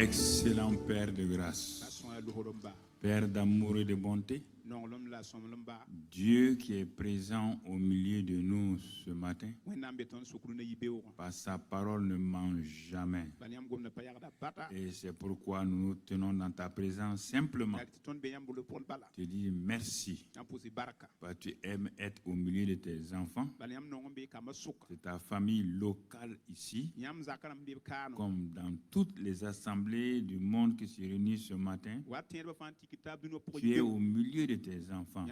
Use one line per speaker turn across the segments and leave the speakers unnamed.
Excellent Père de grâce, Père d'amour et de bonté, Dieu qui est présent au milieu de nous ce matin, par sa parole ne ment jamais. Et c'est pourquoi nous nous tenons dans ta présence simplement. Tu dis merci. Tu aimes être au milieu de tes enfants, de ta famille locale ici, comme dans toutes les assemblées du monde qui se réunissent ce matin. Tu es au milieu de tes enfants.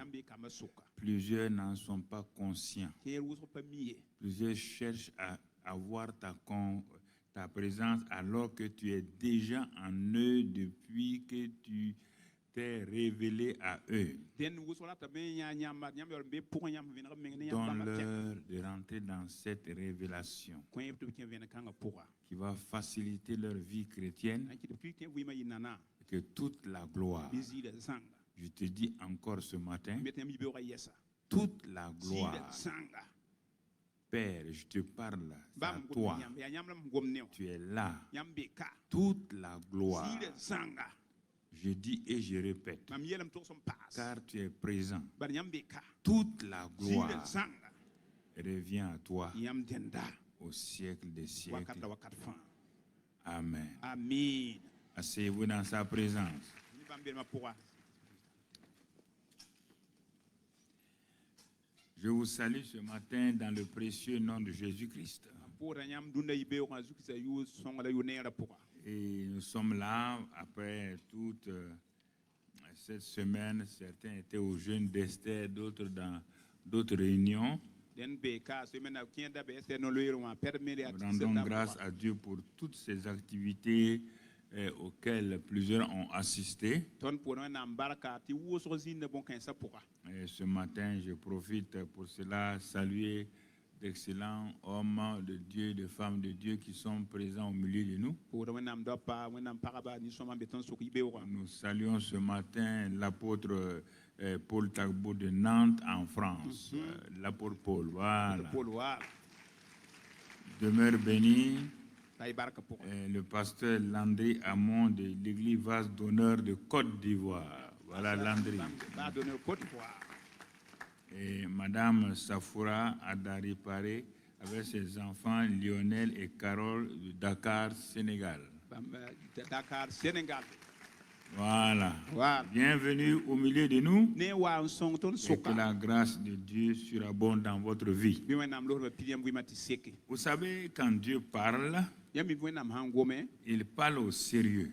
Plusieurs n'en sont pas conscients. Plusieurs cherchent à avoir ta présence alors que tu es déjà en eux depuis que tu t'es révélé à eux. Donne-leur de rentrer dans cette révélation qui va faciliter leur vie chrétienne et que toute la gloire, je te dis encore ce matin, toute la gloire, Père, je te parle à toi, tu es là, toute la gloire, je dis et je répète, car tu es présent, toute la gloire revient à toi au siècle des siècles. Amen. Asseyez-vous dans sa présence. Je vous salue ce matin dans le précieux nom de Jésus-Christ. Et nous sommes là après toute cette semaine. Certains étaient au jeûne d'Esther, d'autres dans d'autres réunions. Nous rendons grâce à Dieu pour toutes ces activités auxquelles plusieurs ont assisté. Et ce matin, je profite pour cela saluer d'excellents hommes de Dieu, de femmes de Dieu qui sont présents au milieu de nous. Nous saluons ce matin l'apôtre Paul Tagbo de Nantes en France. L'apôtre Paul, voilà. Demeure béni. Le pasteur Landry Amon de l'église Vase d'honneur de Côte d'Ivoire. Voilà Landry. Et Madame Safoura Adari Paré avec ses enfants Lionel et Carole de Dakar, Sénégal. Voilà. Bienvenue au milieu de nous. Et que la grâce de Dieu surabonde dans votre vie. Vous savez, quand Dieu parle, il parle au sérieux.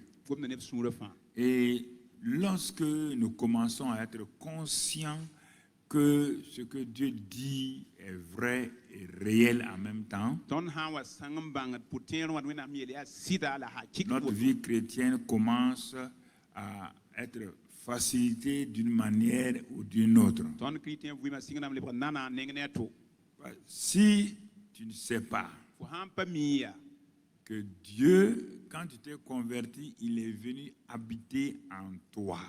Et lorsque nous commençons à être conscients que ce que Dieu dit est vrai et réel en même temps, notre vie chrétienne commence à être facilitée d'une manière ou d'une autre. Si tu ne sais pas que Dieu, quand tu t'es converti, il est venu habiter en toi,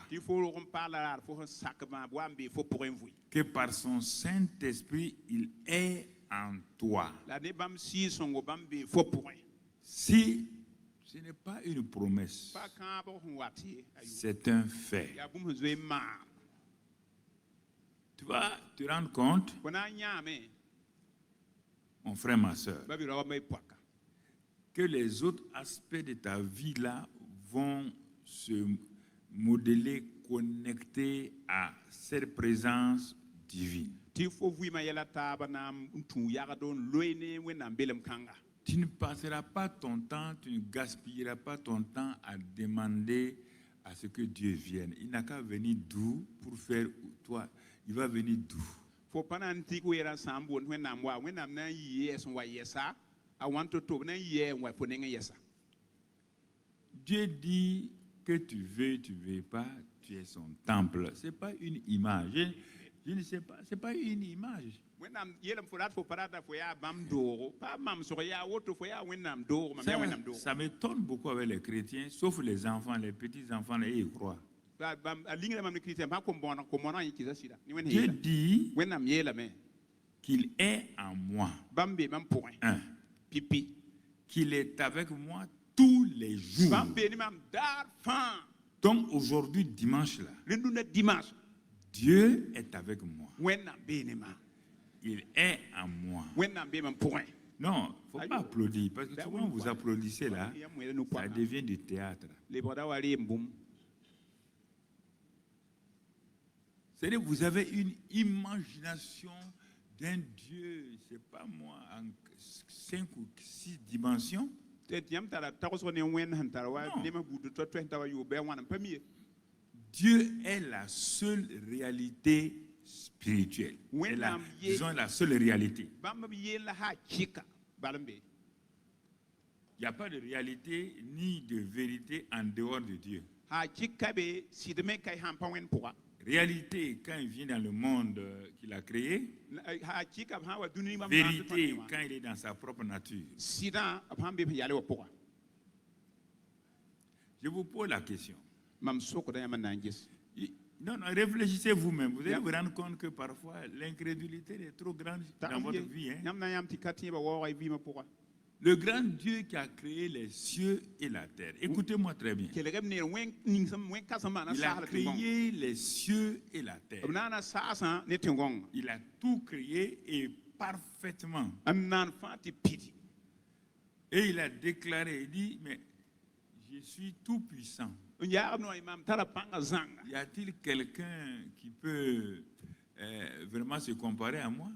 que par son Saint-Esprit, il est en toi. Si ce n'est pas une promesse, c'est un fait. Tu vas te rendre compte, mon frère, ma soeur, que les autres aspects de ta vie-là vont se modeler, connectés à cette présence divine. Tu ne passeras pas ton temps, tu ne gaspilleras pas ton temps à demander à ce que Dieu vienne. Il n'a qu'à venir d'où pour faire toi. Il va venir d'où? Dieu dit que tu veux pas, tu es son temple. Ce n'est pas une image. Je ne sais pas, ce n'est pas une image. Ça m'étonne beaucoup avec les chrétiens, sauf les enfants, les petits-enfants, et ils croient. Dieu dit qu'il est en moi. Un. Qu'il est avec moi tous les jours. Donc aujourd'hui, dimanche là, Dieu est avec moi. Il est en moi. Non, il ne faut pas applaudir, parce que souvent vous applaudissez là, ça devient du théâtre. C'est-à-dire que vous avez une imagination d'un Dieu, je ne sais pas moi, en 5 ou 6 dimensions. Dieu est la seule réalité spirituelle. Disons la seule réalité. Il n'y a pas de réalité ni de vérité en dehors de Dieu. Réalité quand il vient dans le monde qu'il a créé. Vérité quand il est dans sa propre nature. Je vous pose la question. Non, réfléchissez vous-même. Vous allez vous rendre compte que parfois l'incrédulité est trop grande dans votre vie. Le grand Dieu qui a créé les cieux et la terre. Écoutez-moi très bien. Il a créé les cieux et la terre. Il a tout créé et parfaitement. Et il a déclaré, il dit, mais je suis tout puissant. Y a-t-il quelqu'un qui peut vraiment se comparer à moi?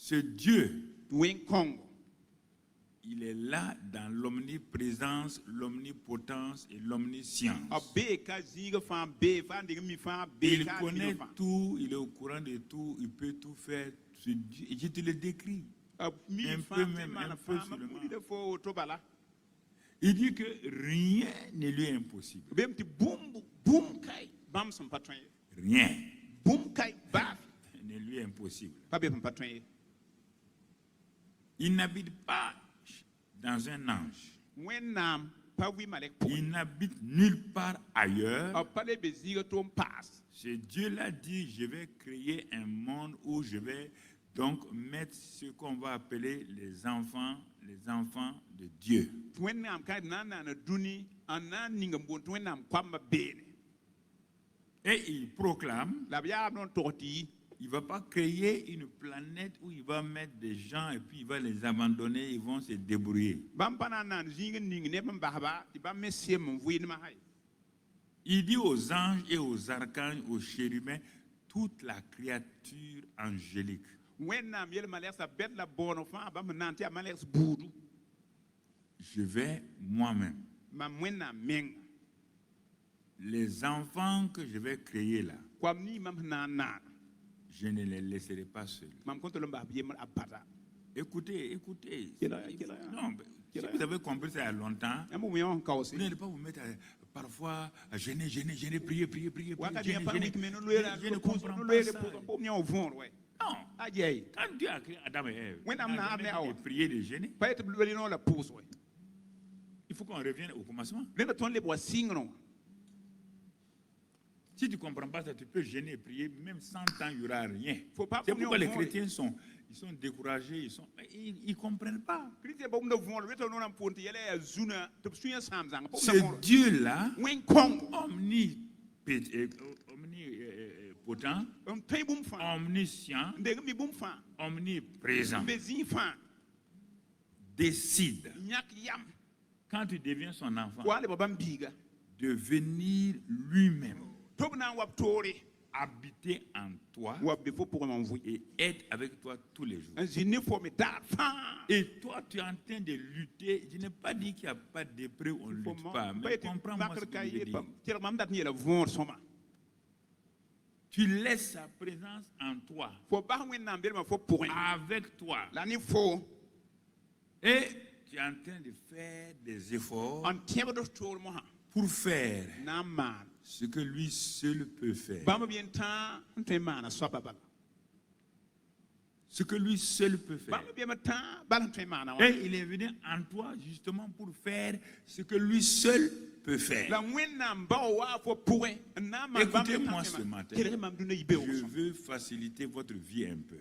Ce Dieu, il est là dans l'omniprésence, l'omnipotence et l'omniscience. Il connaît tout, il est au courant de tout, il peut tout faire. Je te le décris. Un peu seulement. Il dit que rien ne lui est impossible. Rien ne lui est impossible. Il n'habite pas dans un ange. Il n'habite nulle part ailleurs. Ce Dieu-là dit, je vais créer un monde où je vais donc mettre ce qu'on va appeler les enfants de Dieu. Et il proclame, il ne va pas créer une planète où il va mettre des gens et puis il va les abandonner, ils vont se débrouiller. Il dit aux anges et aux archanges, aux chérubins, toute la créature angélique. Je vais moi-même. Les enfants que je vais créer là, je ne les laisserai pas seuls. Écoutez. Non, si vous avez compris ça il y a longtemps, vous n'allez pas vous mettre parfois à gêner, prier. Je ne comprends pas ça. Non. Quand Dieu a créé Adam et Ève, il n'a jamais prié de gêner. Il faut qu'on revienne au commencement. Si tu ne comprends pas ça, tu peux gêner et prier, même 100 ans, il n'y aura rien. C'est pourquoi les chrétiens sont découragés, ils ne comprennent pas. Ce Dieu-là, omnipotent, omniscient, omniprésent, décide, quand tu deviens son enfant, de venir lui-même habiter en toi et être avec toi tous les jours. Et toi, tu es en train de lutter. Je n'ai pas dit qu'il n'y a pas d'épreuve, on ne lutte pas. Mais comprends-moi ce que je veux dire. Tu laisses sa présence en toi, avec toi. Et tu es en train de faire des efforts pour faire ce que lui seul peut faire. Ce que lui seul peut faire. Et il est venu en toi justement pour faire ce que lui seul peut peut faire. Écoutez-moi ce matin. Je veux faciliter votre vie un peu.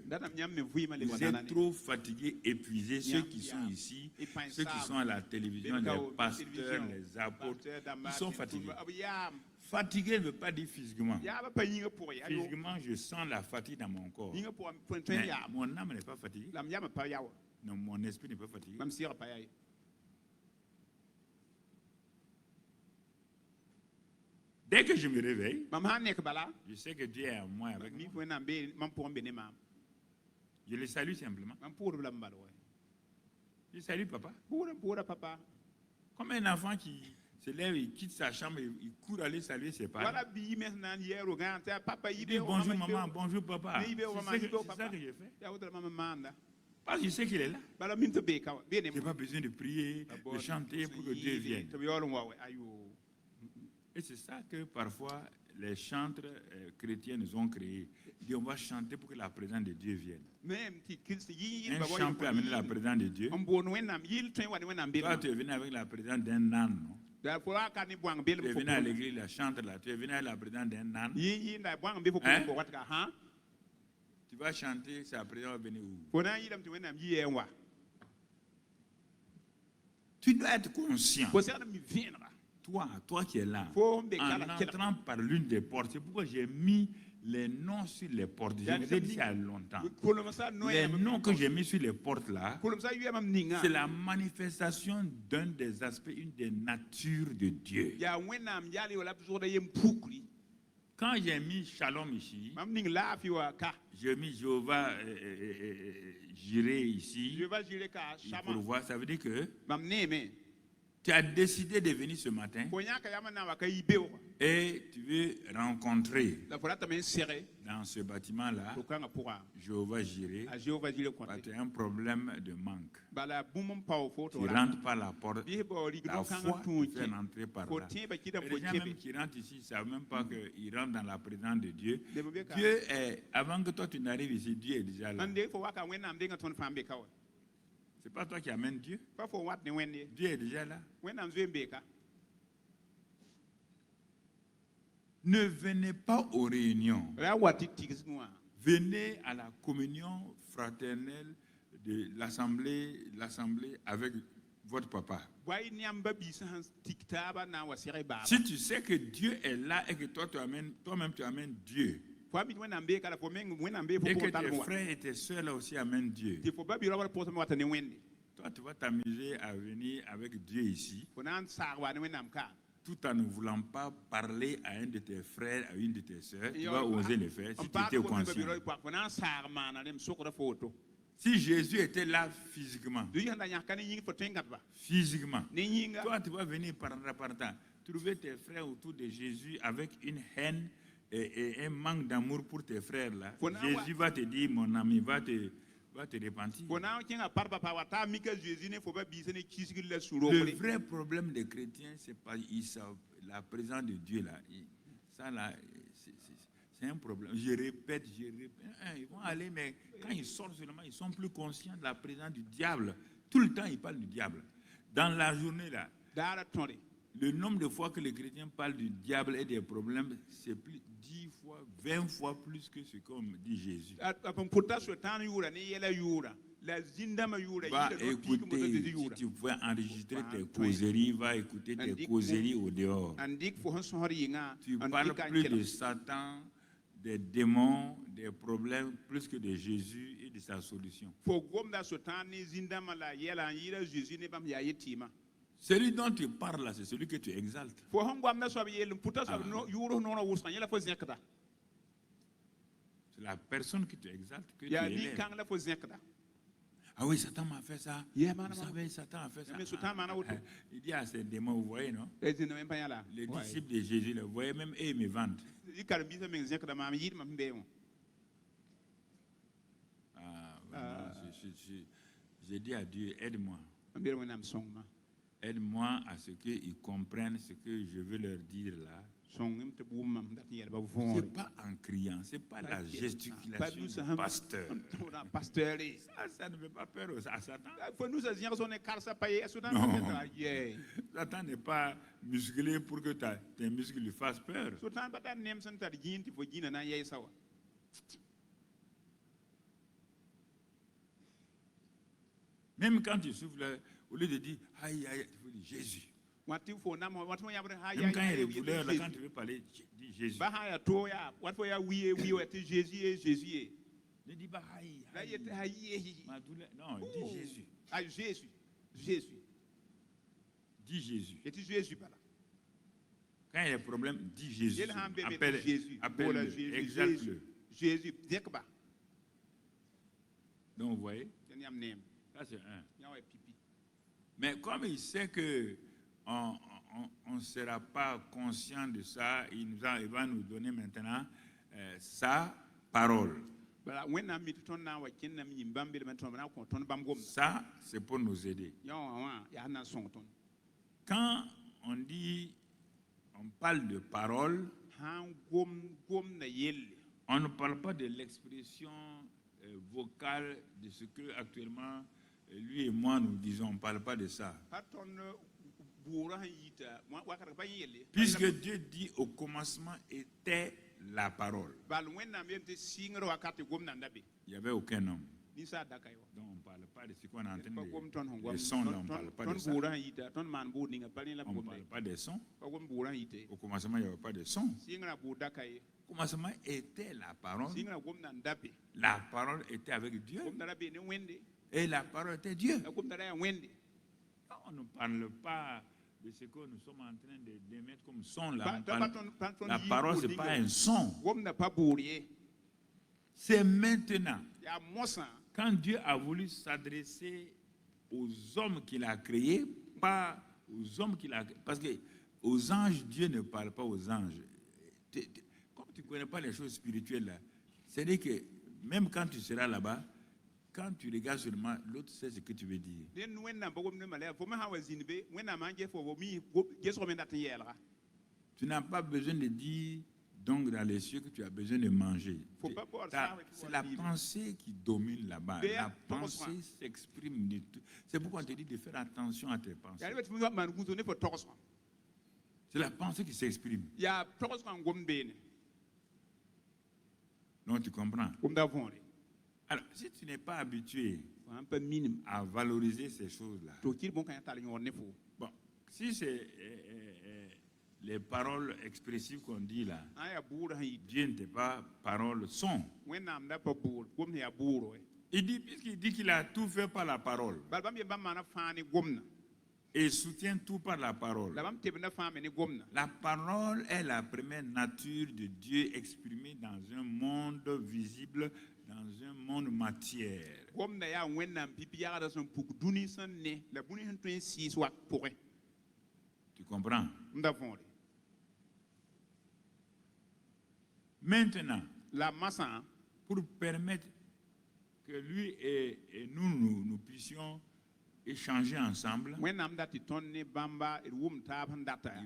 Vous êtes trop fatigués, épuisés, ceux qui sont ici, ceux qui sont à la télévision, les pasteurs, les apôtres, ils sont fatigués. Fatigué ne veut pas dire physiquement. Physiquement, je sens la fatigue dans mon corps. Mais mon âme n'est pas fatiguée. Non, mon esprit n'est pas fatigué. Dès que je me réveille, je sais que Dieu est à moi avec moi. Je le salue simplement. Je salue papa. Comme un enfant qui se lève, il quitte sa chambre, il court aller saluer ses parents. Il dit bonjour maman, bonjour papa. C'est ça que je fais. Parce que je sais qu'il est là. Je n'ai pas besoin de prier, de chanter pour que Dieu vienne. Et c'est ça que parfois les chantres chrétiens nous ont créé. Ils disent on va chanter pour que la présence de Dieu vienne. Un chant peut amener la présence de Dieu. Toi, tu es venu avec la présence d'un âne, non? Tu es venu à l'église, la chante là. Tu es venu avec la présence d'un âne. Hein? Tu vas chanter, sa présence va venir où? Tu dois être conscient. Toi qui es là, en entrant par l'une des portes, c'est pourquoi j'ai mis les noms sur les portes. Je vous ai dit ça il y a longtemps. Les noms que j'ai mis sur les portes là, c'est la manifestation d'un des aspects, une des natures de Dieu. Quand j'ai mis Shalom ici, j'ai mis Jéhovah Jireh ici, pour voir, ça veut dire que tu as décidé de venir ce matin et tu veux rencontrer dans ce bâtiment-là Jéhovah Jireh. Tu as un problème de manque. Tu rentres par la porte, la foi tu fais rentrer par là. Et les gens même qui rentrent ici ne savent même pas qu'ils rentrent dans la présence de Dieu. Dieu est, avant que toi tu n'arrives ici, Dieu est déjà là. C'est pas toi qui amènes Dieu. Dieu est déjà là. Ne venez pas aux réunions. Venez à la communion fraternelle de l'assemblée avec votre papa. Si tu sais que Dieu est là et que toi-même tu amènes Dieu, et que tes frères et tes soeurs là aussi amènent Dieu, toi tu vas t'amuser à venir avec Dieu ici, tout en ne voulant pas parler à un de tes frères, à une de tes soeurs. Tu vas oser le faire si tu étais conscient. Si Jésus était là physiquement, toi tu vas venir par temps, trouver tes frères autour de Jésus avec une haine et un manque d'amour pour tes frères là. Jésus va te dire, mon ami, va te repentir. Le vrai problème des chrétiens, c'est pas la présence de Dieu là. Ça là, c'est un problème. Je répète. Ils vont aller, mais quand ils sortent seulement, ils sont plus conscients de la présence du diable. Tout le temps, ils parlent du diable. Dans la journée là, le nombre de fois que les chrétiens parlent du diable et des problèmes, c'est plus 10 fois, 20 fois plus que ce qu'on dit Jésus. Va écouter, si tu pouvais enregistrer tes causeries, va écouter tes causeries au dehors. Tu parles plus de Satan, des démons, des problèmes, plus que de Jésus et de sa solution. Celui dont tu parles là, c'est celui que tu exaltes. C'est la personne que tu exaltes que tu élèves. Ah oui, Satan m'a fait ça. Vous savez, Satan a fait ça. Il dit à ces démons, vous voyez, non? Les disciples de Jésus, vous voyez, même eux, ils me vendent. J'ai dit à Dieu, aide-moi. Aide-moi à ce qu'ils comprennent ce que je veux leur dire là. C'est pas en criant, c'est pas la gesticulation du pasteur. Ça ne fait pas peur à Satan. Non. Satan n'est pas musclé pour que tes muscles lui fassent peur. Même quand tu souffles, au lieu de dire aïe, aïe, tu veux dire Jésus. Même quand il y a des douleurs, là, quand tu veux parler, dis Jésus. Ne dis pas aïe, aïe. Ma douleur. Non, dis Jésus.
Jésus. Jésus.
Dis Jésus.
Jésus.
Quand il y a des problèmes, dis Jésus.
Appelle Jésus.
Exalte-le.
Jésus.
Donc, vous voyez, ça c'est un. Mais comme il sait que on ne sera pas conscient de ça, il va nous donner maintenant sa parole. Ça, c'est pour nous aider. Quand on parle de parole, on ne parle pas de l'expression vocale de ce que actuellement lui et moi nous disons. On ne parle pas de ça. Puisque Dieu dit au commencement était la parole. Il n'y avait aucun homme. Donc on ne parle pas de ce qu'on est en train de... Les sons, là, on ne parle pas de ça. On ne parle pas des sons. Au commencement, il n'y avait pas de sons. Au commencement était la parole. La parole était avec Dieu. Et la parole était Dieu. On ne parle pas de ce que nous sommes en train d'émettre comme son. Là. La parole, ce n'est pas un son. C'est maintenant. Quand Dieu a voulu s'adresser aux hommes qu'il a créés, pas aux hommes qu'il a créés. Parce que aux anges, Dieu ne parle pas aux anges. Comme tu ne connais pas les choses spirituelles, là, c'est-à-dire que même quand tu seras là-bas, quand tu regardes seulement, l'autre sait ce que tu veux dire. Tu n'as pas besoin de dire donc dans les cieux que tu as besoin de manger. C'est la pensée qui domine là-bas. La pensée s'exprime de tout. C'est pourquoi on te dit de faire attention à tes pensées. C'est la pensée qui s'exprime. Donc tu comprends. Alors, si tu n'es pas habitué à valoriser ces choses-là, bon, si c'est les paroles expressives qu'on dit là, Dieu n'était pas parole son. Il dit, puisqu'il dit qu'il a tout fait par la parole, et soutient tout par la parole. La parole est la première nature de Dieu exprimée dans un monde visible, dans un monde matière. Tu comprends? Maintenant, pour permettre que lui et nous puissions échanger ensemble, il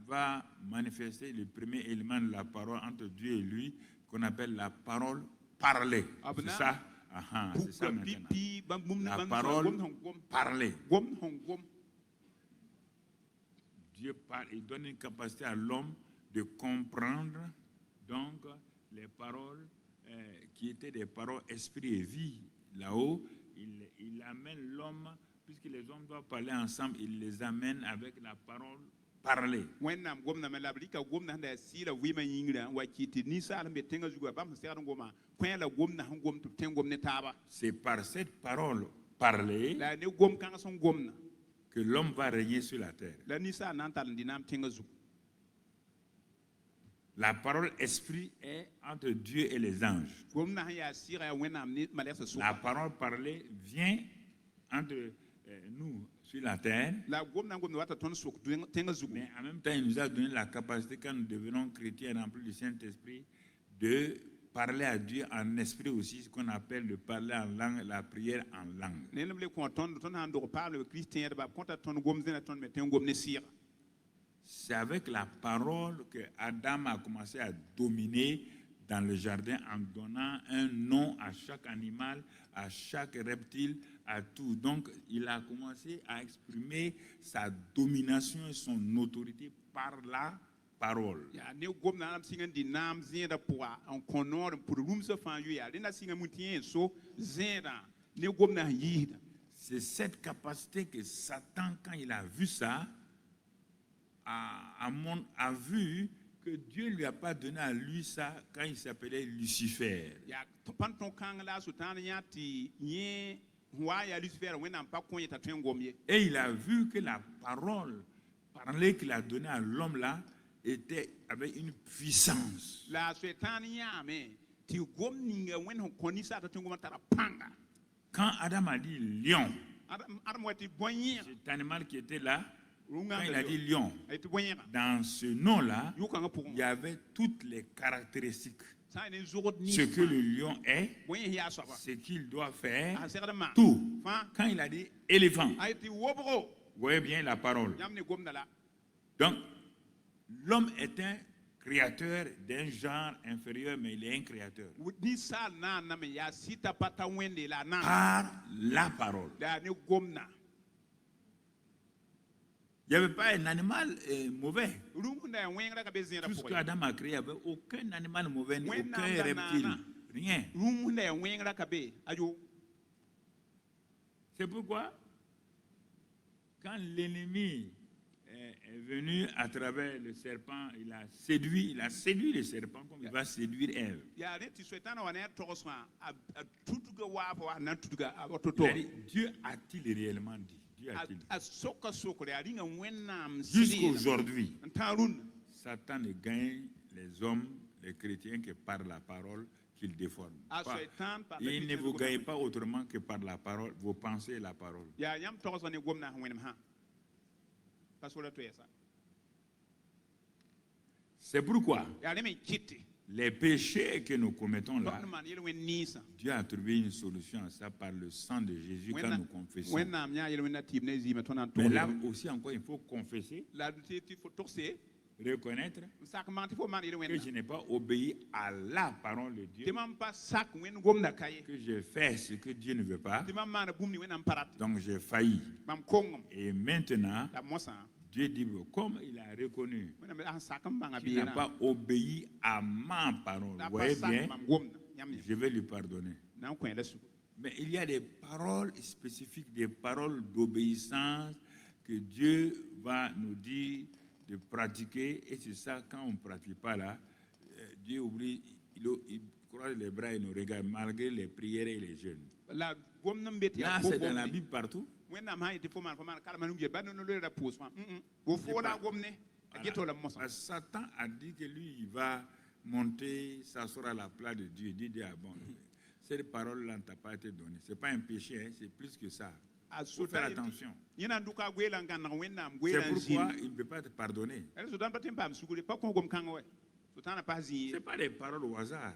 va manifester le premier élément de la parole entre Dieu et lui, qu'on appelle la parole parlée. C'est ça? C'est ça maintenant. La parole parlée. Dieu parle, il donne une capacité à l'homme de comprendre donc les paroles qui étaient des paroles esprit et vie. Là-haut, il amène l'homme, puisque les hommes doivent parler ensemble, il les amène avec la parole parler. C'est par cette parole parlée que l'homme va régner sur la terre. La parole esprit est entre Dieu et les anges. La parole parlée vient entre nous sur la terre. Mais en même temps, il nous a donné la capacité, quand nous devenons chrétiens remplis du Saint-Esprit, de parler à Dieu en esprit aussi, ce qu'on appelle de parler en langue, la prière en langue. c'est avec la parole que Adam a commencé à dominer dans le jardin en donnant un nom à chaque animal, à chaque reptile, à tout. Donc, il a commencé à exprimer sa domination et son autorité par la parole. C'est cette capacité que Satan, quand il a vu ça, a vu que Dieu ne lui a pas donné à lui ça quand il s'appelait Lucifer. Et il a vu que la parole parlée qu'il a donnée à l'homme là avait une puissance. Quand Adam a dit lion, cet animal qui était là, quand il a dit lion, dans ce nom-là, il y avait toutes les caractéristiques. Ce que le lion est, ce qu'il doit faire, tout. Quand il a dit éléphant, vous voyez bien la parole. Donc, l'homme est un créateur d'un genre inférieur, mais il est un créateur. Par la parole. Il n'y avait pas un animal mauvais. Tout ce qu'Adam a créé, il n'y avait aucun animal mauvais, ni aucun reptile. Rien. C'est pourquoi, quand l'ennemi est venu à travers le serpent, il a séduit le serpent comme il va séduire Ève. Il a dit, Dieu a-t-il réellement dit? Jusqu'aujourd'hui, Satan ne gagne les hommes, les chrétiens, que par la parole qu'il déforme. Il ne vous gagne pas autrement que par la parole, vos pensées et la parole. C'est pourquoi les péchés que nous commettons là, Dieu a trouvé une solution à ça par le sang de Jésus quand nous confessons. Mais là aussi encore, il faut confesser, reconnaître que je n'ai pas obéi à la parole de Dieu, que j'ai fait ce que Dieu ne veut pas, donc j'ai failli. Et maintenant, Dieu dit, comme il a reconnu qu'il n'a pas obéi à ma parole, vous voyez bien, je vais lui pardonner. Mais il y a des paroles spécifiques, des paroles d'obéissance que Dieu va nous dire de pratiquer. Et c'est ça, quand on ne pratique pas là, Dieu oublie, il croise les bras et nous regarde malgré les prières et les jeûnes. Là, c'est dans la Bible partout. Satan a dit que lui, il va monter, s'asseoir à la place de Dieu. Il dit, ah bon, cette parole-là ne t'a pas été donnée. Ce n'est pas un péché, hein, c'est plus que ça. Il faut faire attention. C'est pourquoi il ne peut pas te pardonner. Ce n'est pas des paroles au hasard.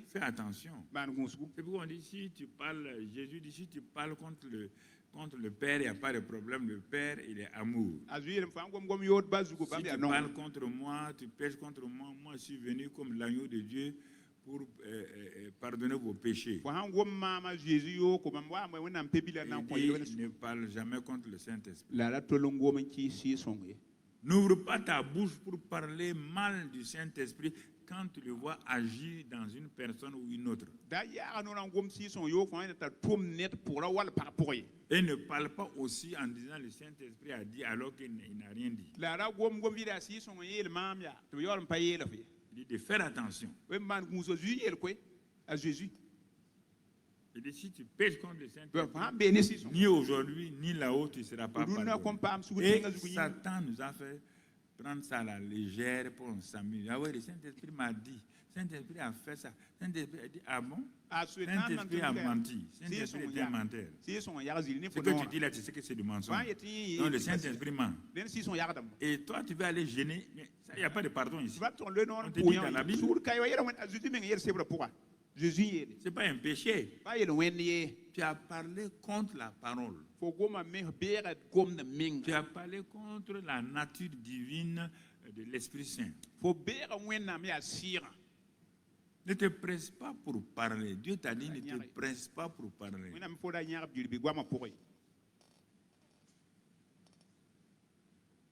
Fais attention. C'est pourquoi on dit, si tu parles, Jésus dit, si tu parles contre le Père, il n'y a pas de problème. Le Père, il est amour. Si tu parles contre moi, tu pèches contre moi, moi je suis venu comme l'agneau de Dieu pour pardonner vos péchés. Il dit, ne parle jamais contre le Saint-Esprit. N'ouvre pas ta bouche pour parler mal du Saint-Esprit quand tu le vois agir dans une personne ou une autre. Et ne parle pas aussi en disant le Saint-Esprit a dit alors qu'il n'a rien dit. Il dit de faire attention. Il dit si tu pèches contre le Saint-Esprit, ni aujourd'hui, ni là-haut, tu ne seras pas pardonné. Et Satan nous a fait prendre ça à la légère pour s'amuser. Ah oui, le Saint-Esprit m'a dit. Saint-Esprit a fait ça. Saint-Esprit a dit, ah bon? Saint-Esprit a menti. Saint-Esprit est un menteur. Ce que tu dis là, tu sais que c'est du mensonge. Donc le Saint-Esprit ment. Et toi, tu veux aller gêner. Il n'y a pas de pardon ici. On te dit dans la Bible.
Jésus
c'est pas un péché.
ba yel wen ye
Tu as parlé contre la parole.
fo goma me bera gom na ming
Tu as parlé contre la nature divine de l'Esprit Saint.
fo bera wen na me asira
Ne te presse pas pour parler. Dieu t'a dit ne te presse pas pour parler.
wen na me fo da nyar bi gwa ma pourri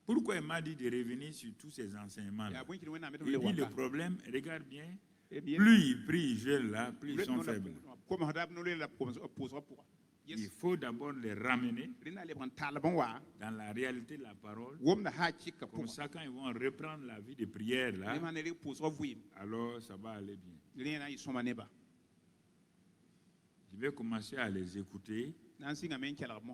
Pourquoi il m'a dit de revenir sur tous ces enseignements-là?
ya bun ki wen na me to
Il
le
dit le
waka
problème, regarde bien,
Eh bien,
plus il prie, il gèle là, plus ils sont faibles.
comme hadab no le la posera pour
Il faut d'abord les ramener
rina le ban talban wa
dans la réalité de la parole.
wom na ha chika
Comme
pour
ça, quand ils vont reprendre la vie de prière là,
le man le posera vuim
alors ça va aller bien.
rina yi soma neba
Je vais commencer à les écouter
nan singa men kala mo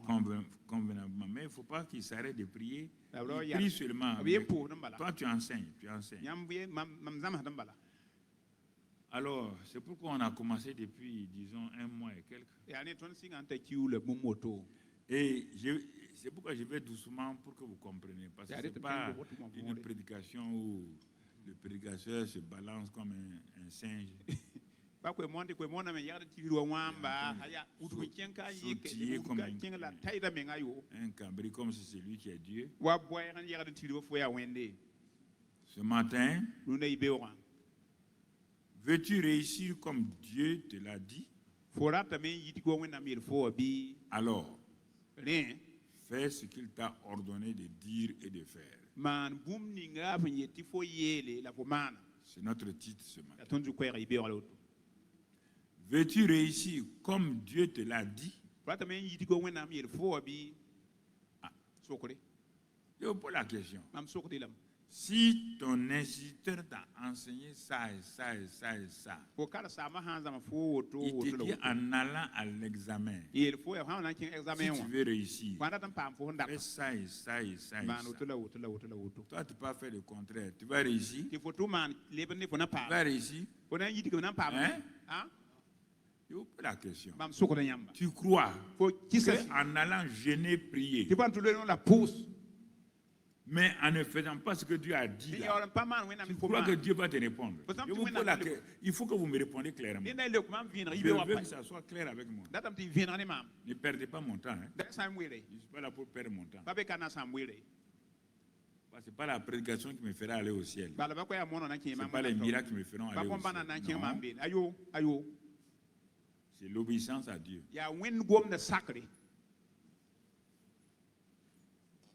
convenablement. Mais il ne faut pas qu'ils s'arrêtent de prier.
Alors,
Ils prient seulement.
bien pour non bala
Toi, tu enseignes. Tu enseignes.
yam bien mam zam hadam bala
Alors, c'est pourquoi on a commencé depuis, disons, 1 mois et quelques.
ya ne ton singa anta kiu le momoto
Et c'est pourquoi je vais doucement pour que vous compreniez. Parce que ce n'est pas une prédication où le prédicateur se balance comme un singe.
ba ko monde ko mona me yagda tiru wamba haya utu kenka yi ke la taida me ngayo
Un cabri comme c'est celui qui est Dieu.
wa boy ran yagda tiru fo ya wende
Ce matin,
nous ne ibewa
veux-tu réussir comme Dieu te l'a dit?
fora ta me yiti go wena mir fo bi
Alors,
rien
fais ce qu'il t'a ordonné de dire et de faire.
man bum ni nga fa yeti fo yele la fo mana
C'est notre titre ce matin.
ya ton ju ko ibewa lo
Veux-tu réussir comme Dieu te l'a dit?
fora ta me yiti go wena mir fo bi sokore
Je vous pose la question.
mam sokore lam
Si ton instituteur t'a enseigné ça et ça et ça et ça,
fo kala sama hanza ma fo to
il te dit en allant à l'examen,
il faut ya hana kin
si
examen
tu veux réussir,
wanda tan pam fo nda
fais ça et ça et ça et
man
ça.
to la woto
Toi, tu peux pas faire le contraire. Tu vas réussir.
il faut tout man leben ne fo na
Tu
pam
vas réussir.
fo na yiti ko na pam
Hein?
hein
Je vous pose la question.
mam sokore nyamba
Tu crois
fo kisa
qu'en allant gêner, prier,
tu pas tout le nom la pousse
mais en ne faisant pas ce que Dieu a dit,
il y
là,
a pas man wena
tu
mi fo
crois
man
que Dieu va te répondre?
Par exemple,
Je vous pose la question. Il faut que vous me répondiez clairement.
ni na le ko mam vina
Je
ibe wa
veux
pa
que ça soit clair avec moi.
datam ti vina ne mam
Ne perdez pas mon temps. Hein.
da sam wele
Je ne suis pas là pour perdre mon temps.
ba be kana sam wele
Ce n'est pas la prédication qui me fera aller au ciel.
ba la ba ko ya mono na kin
Ce
mam
n'est pas les miracles qui me feront
ba
aller
ko
au
bana na kin
ciel.
mam
Non,
be ayo
c'est l'obéissance à Dieu.
ya wen gom na sacré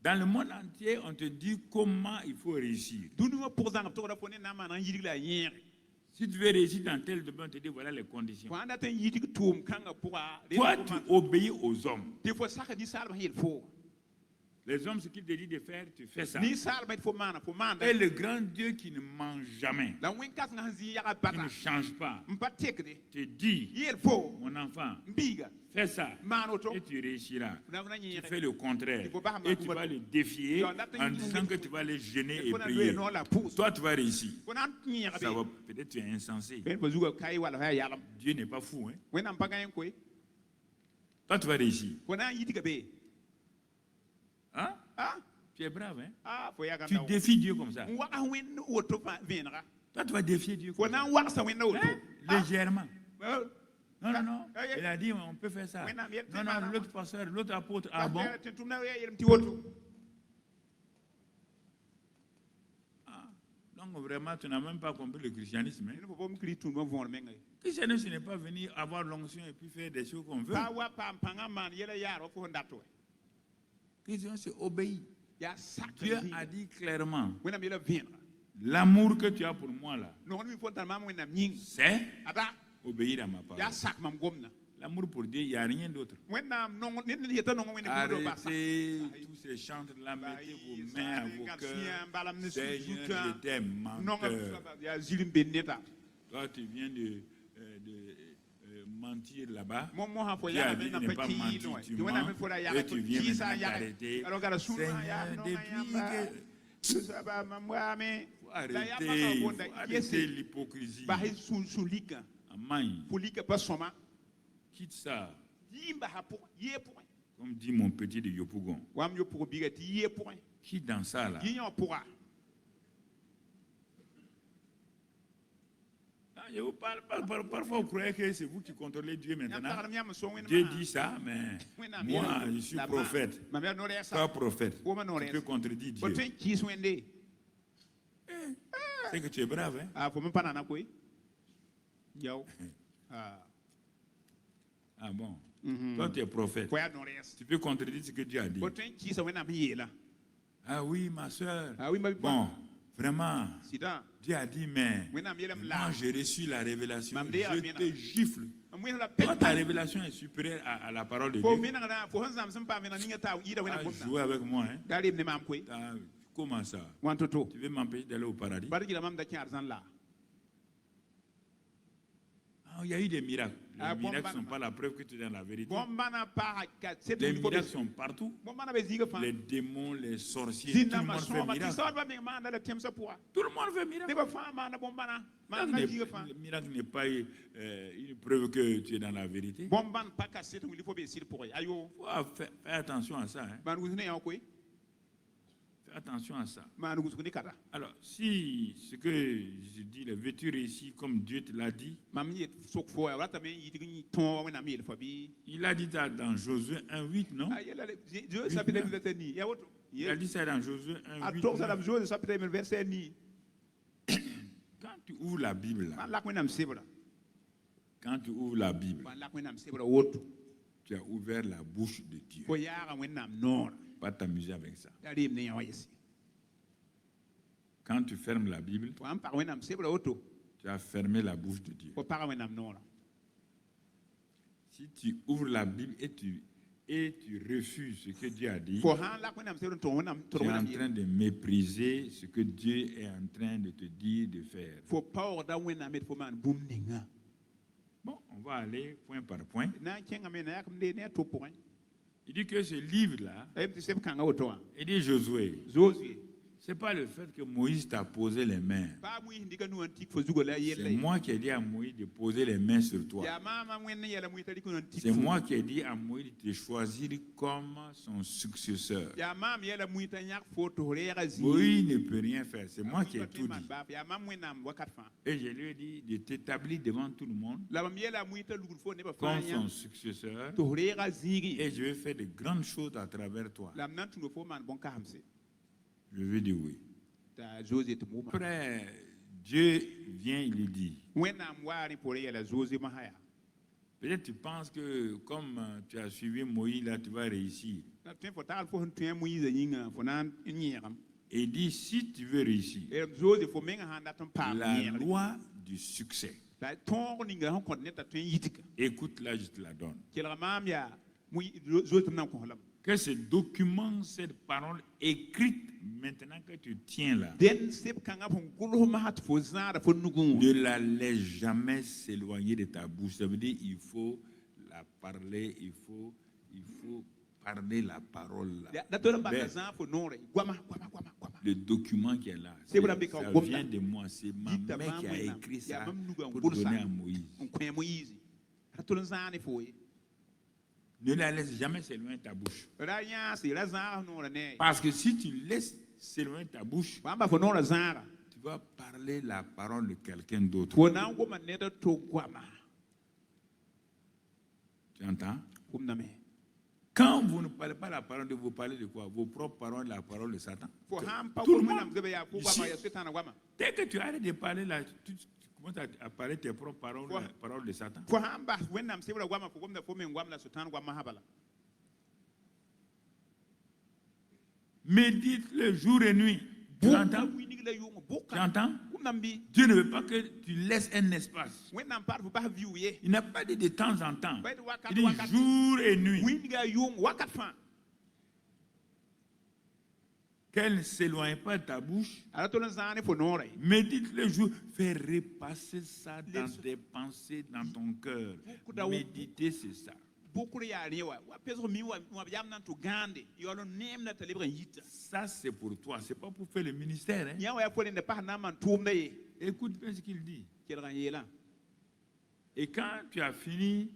Dans le monde entier, on te dit comment il faut réussir.
dunu pour zang to da fo ne na man an yiri la yer
Si tu veux réussir dans tel domaine, on te dit voilà les conditions.
ko anda tan yiti tum kanga pour
Toi, tu obéis aux hommes.
te fo sacré di salba hil fo
Les hommes, ce qu'ils te disent de faire, tu fais ça.
ni salba fo mana
Et le grand Dieu qui ne mange jamais,
la wen kas nga zi ya
qui
bata
ne change pas,
mpa tekde
te dit,
yel fo
mon enfant,
mbiga
fais ça
mano to
et tu réussiras.
na na
Tu
nyere
fais le contraire
Il faut pas
et tu vas le défier en disant que tu vas les gêner et
fo na
prier.
no la pousse
Toi, tu vas réussir.
fo na nyere
Ça va,
be
peut-être tu es insensé.
ben ba zuga kai wala ha yalam
Dieu n'est pas fou. Hein?
wen am pagayen koy
Toi, tu vas réussir.
fo na yiti ka be
Hein?
ah
Tu es brave. Hein?
ah fo ya
Tu
ganda
défies Dieu comme ça.
wa wen woto fa venra
Toi, tu vas défier Dieu
fo
comme
na
ça.
wa sa wen woto
Hein? Légèrement.
ah
Non, non, non. Il a dit, on peut faire ça. Non, non, l'autre pasteur, l'autre apôtre. Ah bon?
tum na yel ti woto
Ah, donc vraiment, tu n'as même pas compris le christianisme. Hein?
ne fo bom kri tum bo von menga
Le christianisme n'est pas venu avoir l'onction et puis faire des choses qu'on veut.
ba wa pam panga man yela yaro fo ndato
Le christianisme, c'est obéir.
ya sacré
Dieu a dit clairement,
wen am yela venra
l'amour que tu as pour moi là,
non mi fo tan mam wen am nying
c'est
ada
obéir à ma parole.
ya sak mam gomna
L'amour pour Dieu, il n'y a rien d'autre.
wen nam non ne yeta non wen ko do ba sa
Arrêtez tous ces chants-là, mettez vos mains à vos cœurs. Seigneur, je t'aime,
non
mon cœur.
ya zilim beneta
Toi, tu viens de mentir là-bas.
mo mo ha fo
Dieu
ya
a dit
na
de ne pas
pati
mentir,
no
tu
ti wana me
mens,
fo ya
et tu viens
sa
maintenant
ya
t'arrêter.
alors gara suna ya
Seigneur,
no
depuis
ya
que...
ça va mamwame
Faut arrêter l'hypocrisie.
ba hi sulika
Amen.
pulika pas soma
Quitte ça.
yimba ha pour ye point
Comme dit mon petit de Yopougon.
wam yo pour biga ti ye point
Qui dans ça là?
yi yo pourra
Quand Je vous parle, parfois vous croyez que c'est vous qui contrôlez Dieu maintenant. Dieu dit ça, mais moi je suis prophète. Pas prophète. Tu peux contredire Dieu. C'est que tu es brave, hein? Ah bon? Toi tu es prophète. Tu peux contredire ce que Dieu a dit. Ah oui, ma soeur. Bon, vraiment, Dieu a dit, mais moi j'ai reçu la révélation, je te gifle. Toi, ta révélation est supérieure à la parole de Dieu. Jouer avec moi, hein? Comment ça? Tu veux m'empêcher d'aller au paradis? Il y a eu des miracles. Les miracles ne sont pas la preuve que tu es dans la vérité. Les miracles sont partout. Les démons, les sorciers, tout le monde fait miracle. Tout le monde fait miracle. Le miracle n'est pas une preuve que tu es dans la vérité. Fais attention à ça. Hein? Fais attention à ça. Alors, si ce que je dis, le vêtu réussi comme Dieu te l'a dit, il a dit ça dans Josué 1:8, non? Il a dit ça dans Josué 1:8. Quand tu ouvres la Bible, tu as ouvert la bouche de Dieu. Pas t'amuser avec ça. Quand tu fermes la Bible, tu as fermé la bouche de Dieu. Si tu ouvres la Bible et tu refuses ce que Dieu a dit, tu es en train de mépriser ce que Dieu est en train de te dire de faire. Bon, on va aller point par point. Il dit que ce livre-là, il dit Josué, ce n'est pas le fait que Moïse t'a posé les mains. C'est moi qui ai dit à Moïse de poser les mains sur toi. C'est moi qui ai dit à Moïse de te choisir comme son successeur. Moïse ne peut rien faire. C'est moi qui ai tout dit. Et je lui ai dit de t'établir devant tout le monde comme son successeur. Et je vais faire de grandes choses à travers toi. Je vais dire oui. Après, Dieu vient, il lui dit. Peut-être tu penses que comme tu as suivi Moïse, là, tu vas réussir. Et il dit, si tu veux réussir, la loi du succès. Écoute, là, je te la donne. Que ce document, cette parole écrite, maintenant que tu tiens là, ne la laisse jamais s'éloigner de ta bouche. Ça veut dire il faut la parler, il faut parler la parole là. Le document qui est là, ça vient de moi, c'est ma mère qui a écrit ça pour donner à Moïse. Ne la laisse jamais s'éloigner de ta bouche. Parce que si tu laisses s'éloigner de ta bouche, tu vas parler la parole de quelqu'un d'autre. Tu entends? Quand vous ne parlez pas la parole de vous, parlez de quoi? Vos propres paroles, la parole de Satan. Tout le monde ici, dès que tu arrêtes de parler là, tu commences à parler tes propres paroles, la parole de Satan. Médite le jour et nuit. Tu entends? Tu entends? Dieu ne veut pas que tu laisses un espace. Il n'a pas dit de temps en temps. Il dit jour et nuit. Qu'elle ne s'éloigne pas de ta bouche. Médite le jour. Fais repasser ça dans tes pensées, dans ton cœur. Méditer, c'est ça. Ça, c'est pour toi. C'est pas pour faire le ministère. Hein? Écoute bien ce qu'il dit. Et quand tu as fini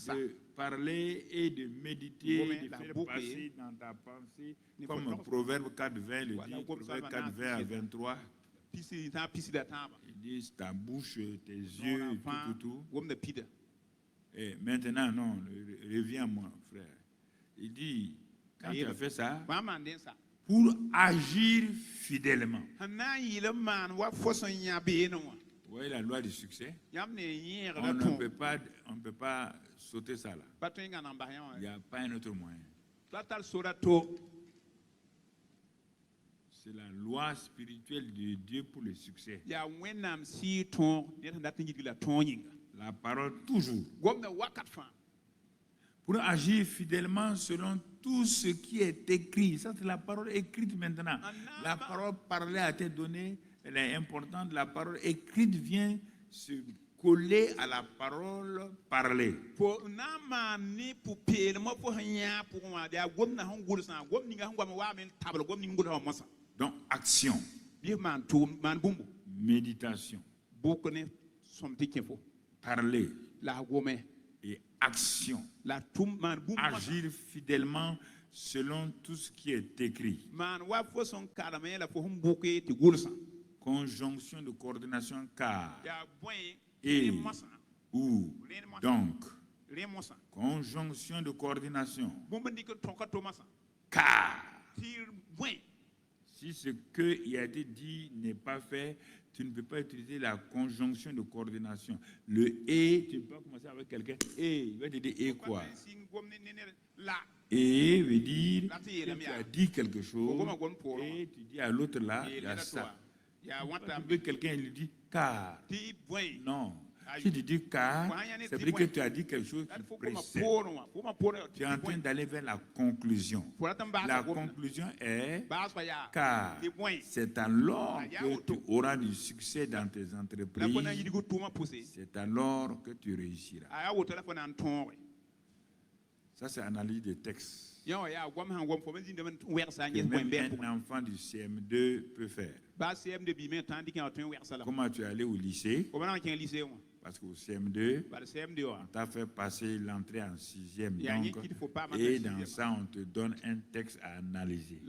de parler et de méditer, de faire passer dans ta pensée, comme Proverbe 4:20 le dit, Proverbe 4:20 à 23, Ils disent ta bouche, tes yeux, tout. Et maintenant, non, reviens moi, frère. Il dit, quand tu as fait ça, pour agir fidèlement. Vous voyez la loi du succès? On ne peut pas sauter ça là. Il n'y a pas un autre moyen. C'est la loi spirituelle de Dieu pour le succès. La parole toujours. Pour agir fidèlement selon tout ce qui est écrit. Ça, c'est la parole écrite maintenant. La parole parlée a été donnée, elle est importante. La parole écrite vient se coller à la parole parlée. Donc, action. Méditation. Parler. Et action. Agir fidèlement selon tout ce qui est écrit. Conjonction de coordination car. Et ou donc. Conjonction de coordination. Car. Si ce qui a été dit n'est pas fait, tu ne peux pas utiliser la conjonction de coordination. Le et, tu ne peux pas commencer avec quelqu'un. Et, il va te dire et quoi? Et veut dire que tu as dit quelque chose et tu dis à l'autre là, il y a ça. Tu veux quelqu'un, il lui dit car. Non. Si tu dis car, ça veut dire que tu as dit quelque chose qui précède. Tu es en train d'aller vers la conclusion. La conclusion est car c'est alors que tu auras du succès dans tes entreprises. C'est alors que tu réussiras. Ça, c'est l'analyse des textes. Que même un enfant du CM2 peut faire. Comment tu es allé au lycée? Parce qu'au CM2, on t'a fait passer l'entrée en 6e. Et dans ça, on te donne un texte à analyser.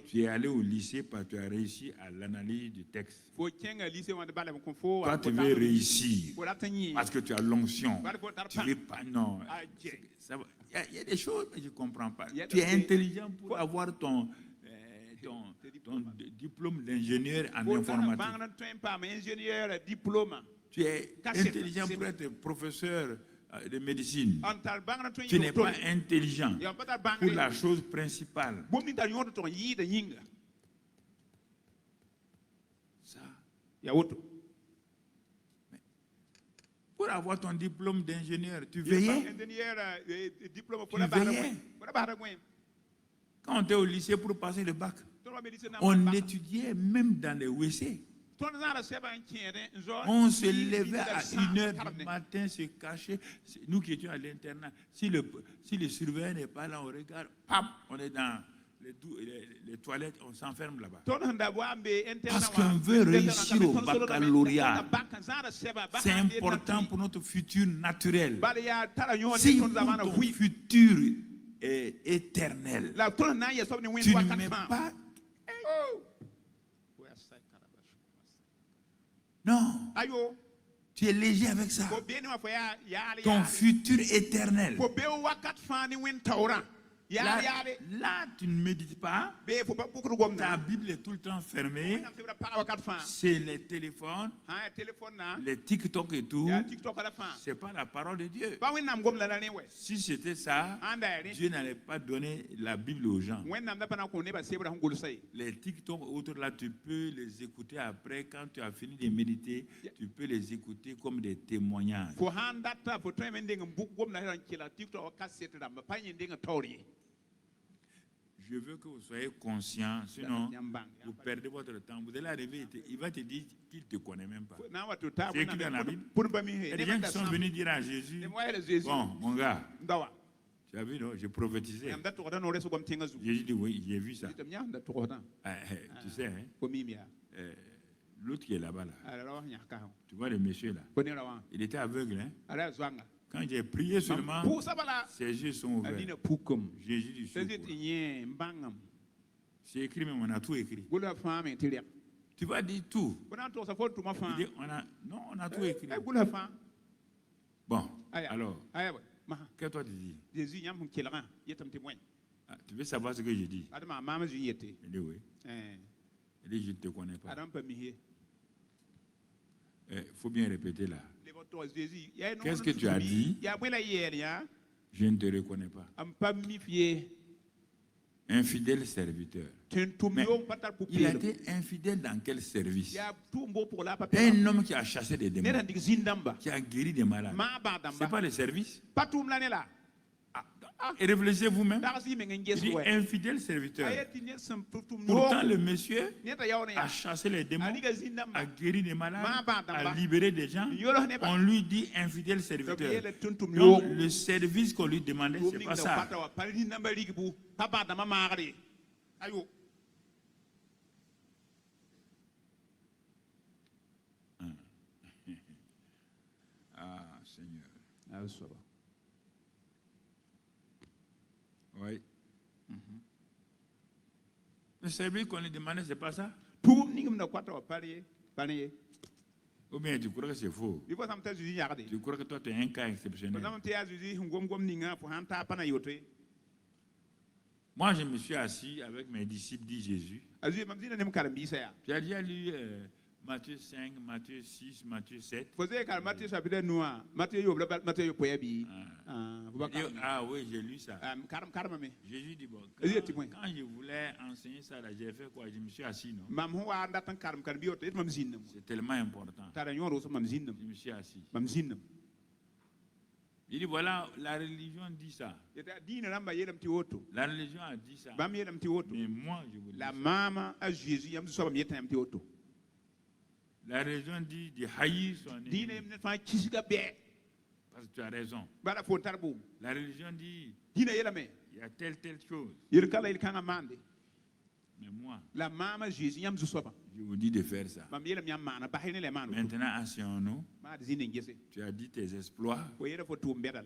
Tu es allé au lycée parce que tu as réussi à l'analyse du texte. Toi, tu veux réussir parce que tu as l'onction. Tu veux pas, non. Il y a des choses que je ne comprends pas. Tu es intelligent pour avoir ton diplôme d'ingénieur en informatique. Tu es intelligent pour être professeur de médecine. Tu n'es pas intelligent pour la chose principale. Ça. Pour avoir ton diplôme d'ingénieur, tu veillais. Quand on était au lycée pour passer le bac, on étudiait même dans les WC. On se levait à 1h du matin, se cachait. Nous qui étions à l'internat, si le surveillant n'est pas là, on regarde, on est dans les toilettes, on s'enferme là-bas. Parce qu'on veut réussir au baccalauréat. C'est important pour notre futur naturel. Si pour ton futur est éternel, tu ne mets pas. Non. Tu es léger avec ça. Ton futur éternel. Là, tu ne médites pas. Ta Bible est tout le temps fermée. C'est les téléphones, les TikTok et tout. Ce n'est pas la parole de Dieu. Si c'était ça, Dieu n'allait pas donner la Bible aux gens. Les TikTok autres là, tu peux les écouter après. Quand tu as fini de méditer, tu peux les écouter comme des témoignages. Je veux que vous soyez conscients, sinon vous perdez votre temps. Vous allez arriver, il va te dire qu'il ne te connaît même pas. C'est écrit dans la Bible. Il y a des gens qui sont venus dire à Jésus, bon, mon gars, tu as vu, non, j'ai prophétisé. Jésus dit, oui, j'ai vu ça. Tu sais, hein, l'autre qui est là-bas, là. Tu vois le monsieur là, il était aveugle. Hein? Quand j'ai prié seulement, ses yeux sont ouverts. Jésus dit, C'est écrit, mais on a tout écrit.
Gula femme et tilia.
Tu vas dire tout.
On a tout ça faut tout ma femme.
Non, on a tout écrit.
Gula femme.
Bon, alors, qu'est-ce que toi tu dis?
Jésus y a mon kélan, y est un témoin.
Tu veux savoir ce que je dis?
Adama maman y était.
Il dit oui. Il dit je ne te connais pas.
Adam pas mis.
Faut bien répéter là. Qu'est-ce que tu as dit? Je ne te reconnais pas. Infidèle serviteur. Mais il a été infidèle dans quel service? Un homme qui a chassé des démons, qui a guéri des malades. Ce n'est pas le service? Et réfléchissez vous-même. Il dit infidèle serviteur. Pourtant, le monsieur a chassé les démons, a guéri des malades, a libéré des gens. On lui dit infidèle serviteur. Donc, le service qu'on lui demandait, ce n'est pas ça. Ah, Seigneur. Oui. Le service qu'on lui demandait, ce n'est pas ça? Ou bien tu crois que c'est faux? Tu crois que toi tu es un cas exceptionnel? Moi je me suis assis avec mes disciples, dit Jésus. Tu as déjà lu Matthieu 5, Matthieu 6, Matthieu 7. Ah oui, j'ai lu ça. Jésus dit, bon, quand je voulais enseigner ça, j'ai fait quoi? Je me suis assis, non? C'est tellement important. Je me suis assis. Il dit, voilà, la religion dit ça. La religion a dit ça. Mais moi, je vous dis. La religion dit de haïr son ennemi. Parce que tu as raison. La religion dit il y a telle chose. Mais moi, je vous dis de faire ça. Maintenant, asseyons-nous. Tu as dit tes exploits.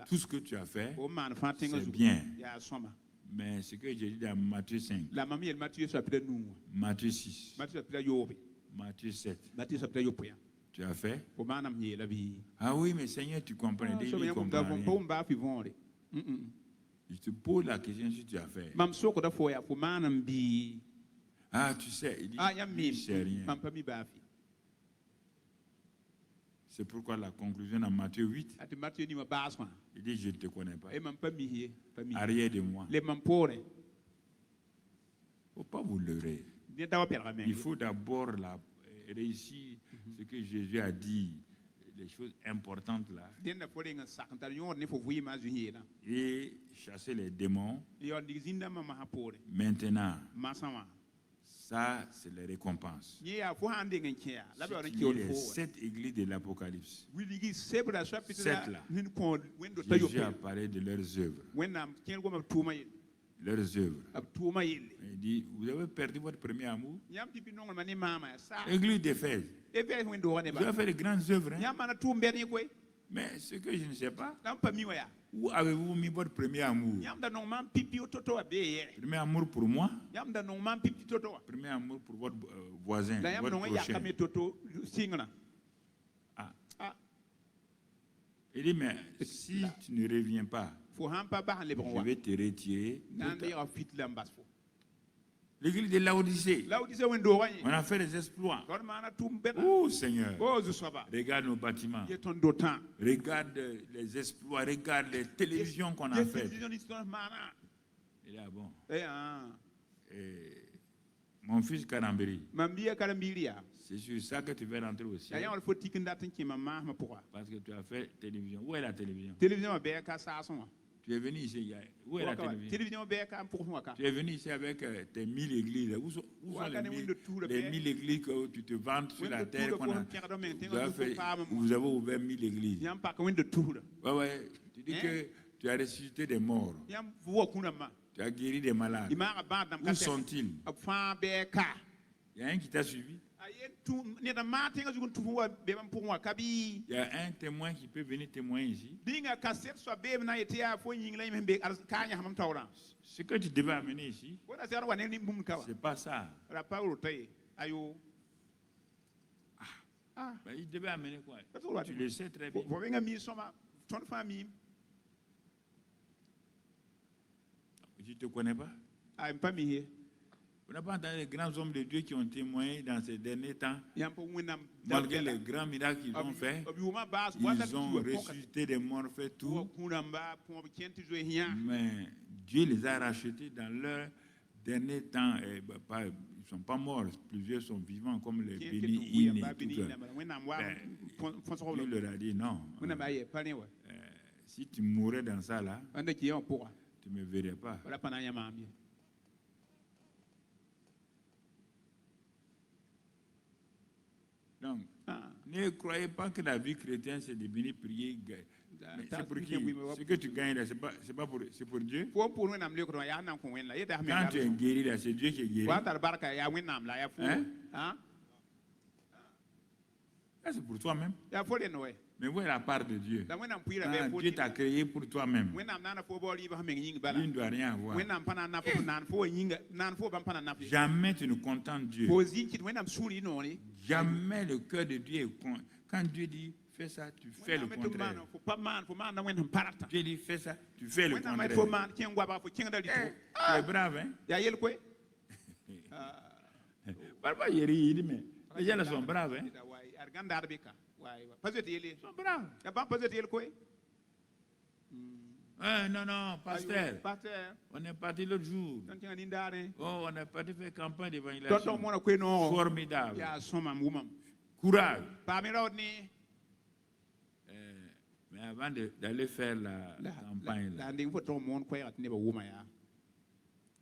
Tout ce que tu as fait, c'est bien. Mais ce que j'ai dit dans Matthieu 5, Matthieu 6, Matthieu 7, tu as fait? Ah oui, mais Seigneur, tu comprends. Il comprend rien. Je te pose la question si tu as fait. Ah, tu sais, il dit, je ne sais rien. C'est pourquoi la conclusion dans Matthieu 8, il dit, je ne te connais pas. Arrière de moi. Il ne faut pas vous leurrer. Il faut d'abord réussir ce que Jésus a dit, les choses importantes là, et chasser les démons. Maintenant, ça, c'est les récompenses. Les 7 églises de l'Apocalypse. 7 là. Jésus a parlé de leurs œuvres. Leurs œuvres. Il dit, vous avez perdu votre premier amour. Église d'Éphèse. Vous avez fait de grandes œuvres. Hein? Mais ce que je ne sais pas, où avez-vous mis votre premier amour? Premier amour pour moi? Premier amour pour votre voisin, votre prochain. Il dit, mais si tu ne reviens pas, je vais te retirer. L'église de Laodicée, on a fait des exploits. Oh Seigneur, regarde nos bâtiments, regarde les exploits, regarde les télévisions qu'on a faites. Il est bon. Mon fils Karambiri, c'est sur ça que tu vas rentrer aussi. Parce que tu as fait télévision. Où est la télévision? Tu es venu ici. Où est la télévision? Tu es venu ici avec tes 1000 églises. Où sont les 1000 églises que tu te vantes sur la terre qu'on a? Vous avez ouvert 1000 églises. Ouais. Tu dis que tu as ressuscité des morts. Tu as guéri des malades. Où sont-ils? Il y a un qui t'a suivi. Il y a un témoin qui peut venir témoigner ici. Ce que tu devais amener ici, c'est pas ça. Ben, il devait amener quoi? Tu le sais très bien. Tu ne te connais pas? On n'a pas entendu les grands hommes de Dieu qui ont témoigné dans ces derniers temps. Malgré les grands miracles qu'ils ont fait, ils ont ressuscité des morts, fait tout. Mais Dieu les a rachetés dans leur dernier temps. Ils ne sont pas morts, plusieurs sont vivants comme les bénis et tout. Dieu leur a dit non. Si tu mourais dans ça là, tu ne me verrais pas. Donc, ne croyez pas que la vie chrétienne, c'est de venir prier. C'est pour qui? Ce que tu gagnes là, c'est pour Dieu. Quand tu es guéri là, c'est Dieu qui est guéri. Hein? C'est pour toi-même. Mais où est la part de Dieu? Dieu t'a créé pour toi-même. Il ne doit rien avoir. Jamais tu ne contentes Dieu. Jamais le cœur de Dieu est con. Quand Dieu dit fais ça, tu fais le contraire. Dieu dit fais ça, tu fais le contraire. Tu es brave, hein? Parfois il dit mais les gens sont braves, hein? Ils sont braves. Non, pasteur. On est parti l'autre jour. Oh, on est parti faire campagne d'évangélisation. Formidable. Courage. Mais avant d'aller faire la campagne, là,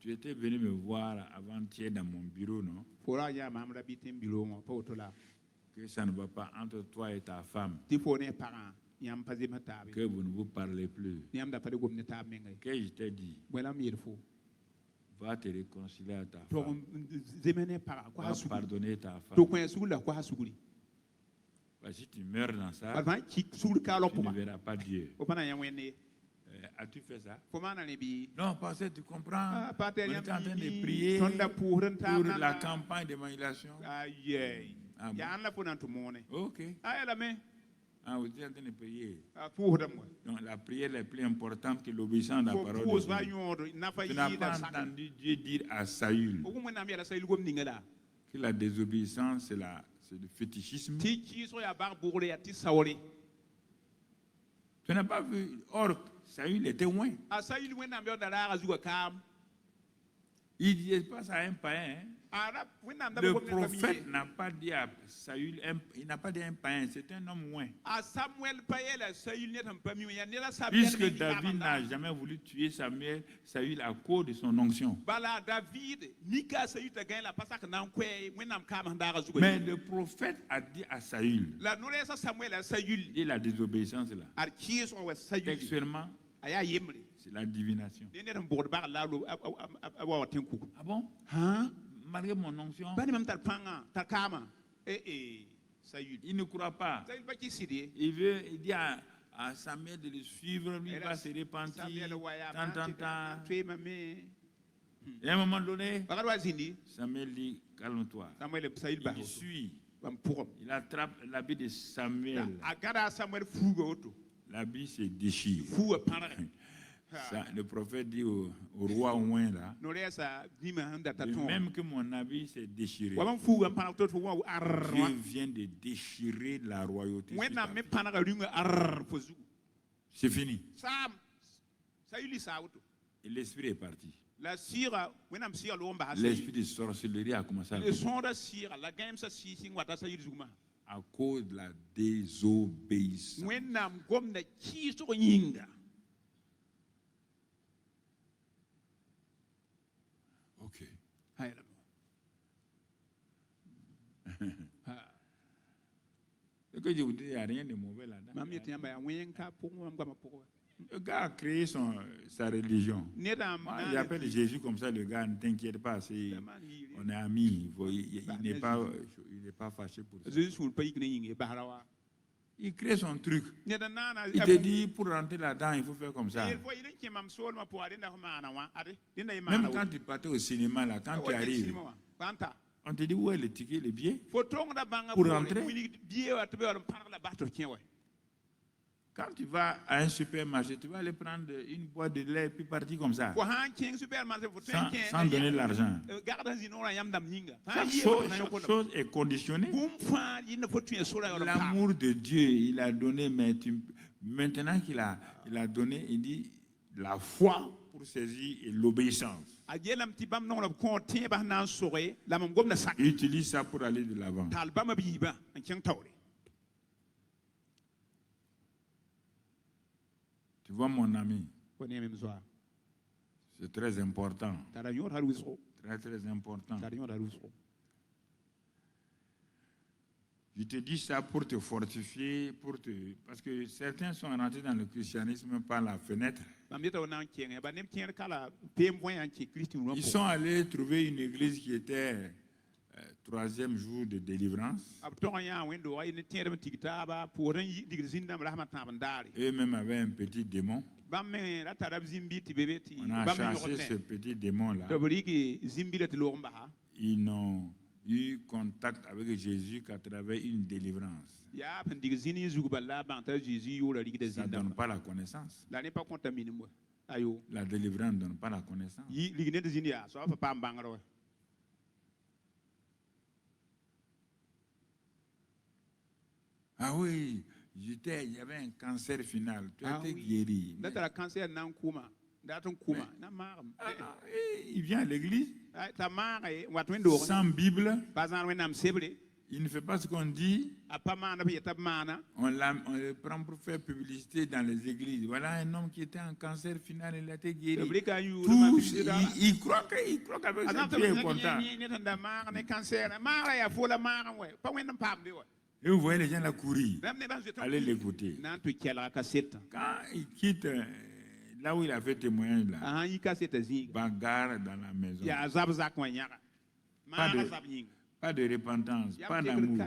tu étais venu me voir avant-hier dans mon bureau, non? Que ça ne va pas entre toi et ta femme. Que vous ne vous parlez plus. Que je t'ai dit, va te réconcilier à ta femme. Va pardonner ta femme. Si tu meurs dans ça, tu ne verras pas Dieu. As-tu fait ça? Non, parce que tu comprends. On est en train de prier pour la campagne d'évangélisation. Ok. Vous êtes en train de prier. Donc la prière est plus importante que l'obéissance à la parole de Dieu. Tu n'as pas entendu Dieu dire à Saül que la désobéissance c'est le fétichisme. Tu n'as pas vu. Or, Saül était loin. Il ne disait pas ça à un païen. Le prophète n'a pas dit à Saül, il n'a pas dit à un païen, c'est un homme loin. Puisque David n'a jamais voulu tuer Saül à cause de son onction. Mais le prophète a dit à Saül, et la désobéissance là, textuellement, c'est la divination. Ah bon? Malgré mon onction, il ne croit pas. Il dit à Samuel de le suivre, lui il va se repentir, tant. Et à un moment donné, Samuel dit, calme-toi. Il suit. Il attrape l'habit de Samuel. L'habit se déchire. Le prophète dit au roi Ouin là, même que mon habit s'est déchiré, Dieu vient de déchirer la royauté. C'est fini. Et l'esprit est parti. L'esprit de sorcellerie a commencé à cause de la désobéissance. Ok. Ce que je vous dis, il n'y a rien de mauvais là-dedans. Le gars a créé sa religion. Moi, j'appelle Jésus comme ça, le gars, ne t'inquiète pas, on est amis. Il n'est pas fâché pour ça. Il crée son truc. Il te dit, pour rentrer là-dedans, il faut faire comme ça. Même quand tu partais au cinéma, là, quand tu arrives, on te dit où est le ticket, le billet pour rentrer. Quand tu vas à un supermarché, tu vas aller prendre une boîte de lait puis partir comme ça, sans donner l'argent. Chaque chose est conditionnée. L'amour de Dieu, il a donné, mais maintenant qu'il a donné, il dit la foi pour saisir et l'obéissance. Il utilise ça pour aller de l'avant. Tu vois, mon ami, c'est très important. Très, très important. Je te dis ça pour te fortifier, parce que certains sont rentrés dans le christianisme par la fenêtre. Ils sont allés trouver une église qui était troisième jour de délivrance. Eux-mêmes avaient un petit démon. On a chassé ce petit démon-là. Ils n'ont eu contact avec Jésus qu'à travers une délivrance. Ça ne donne pas la connaissance. La délivrance ne donne pas la connaissance. Ah oui, il y avait un cancer final. Tu as été guéri. Il vient à l'église sans Bible. Il ne fait pas ce qu'on dit. On le prend pour faire publicité dans les églises. Voilà un homme qui était en cancer final, il a été guéri. Il croit qu'avec ça, Dieu est content. Et vous voyez les gens là courir. Allez l'écouter. Quand il quitte là où il a fait témoignage, là, bagarre dans la maison. Pas de repentance, pas d'amour.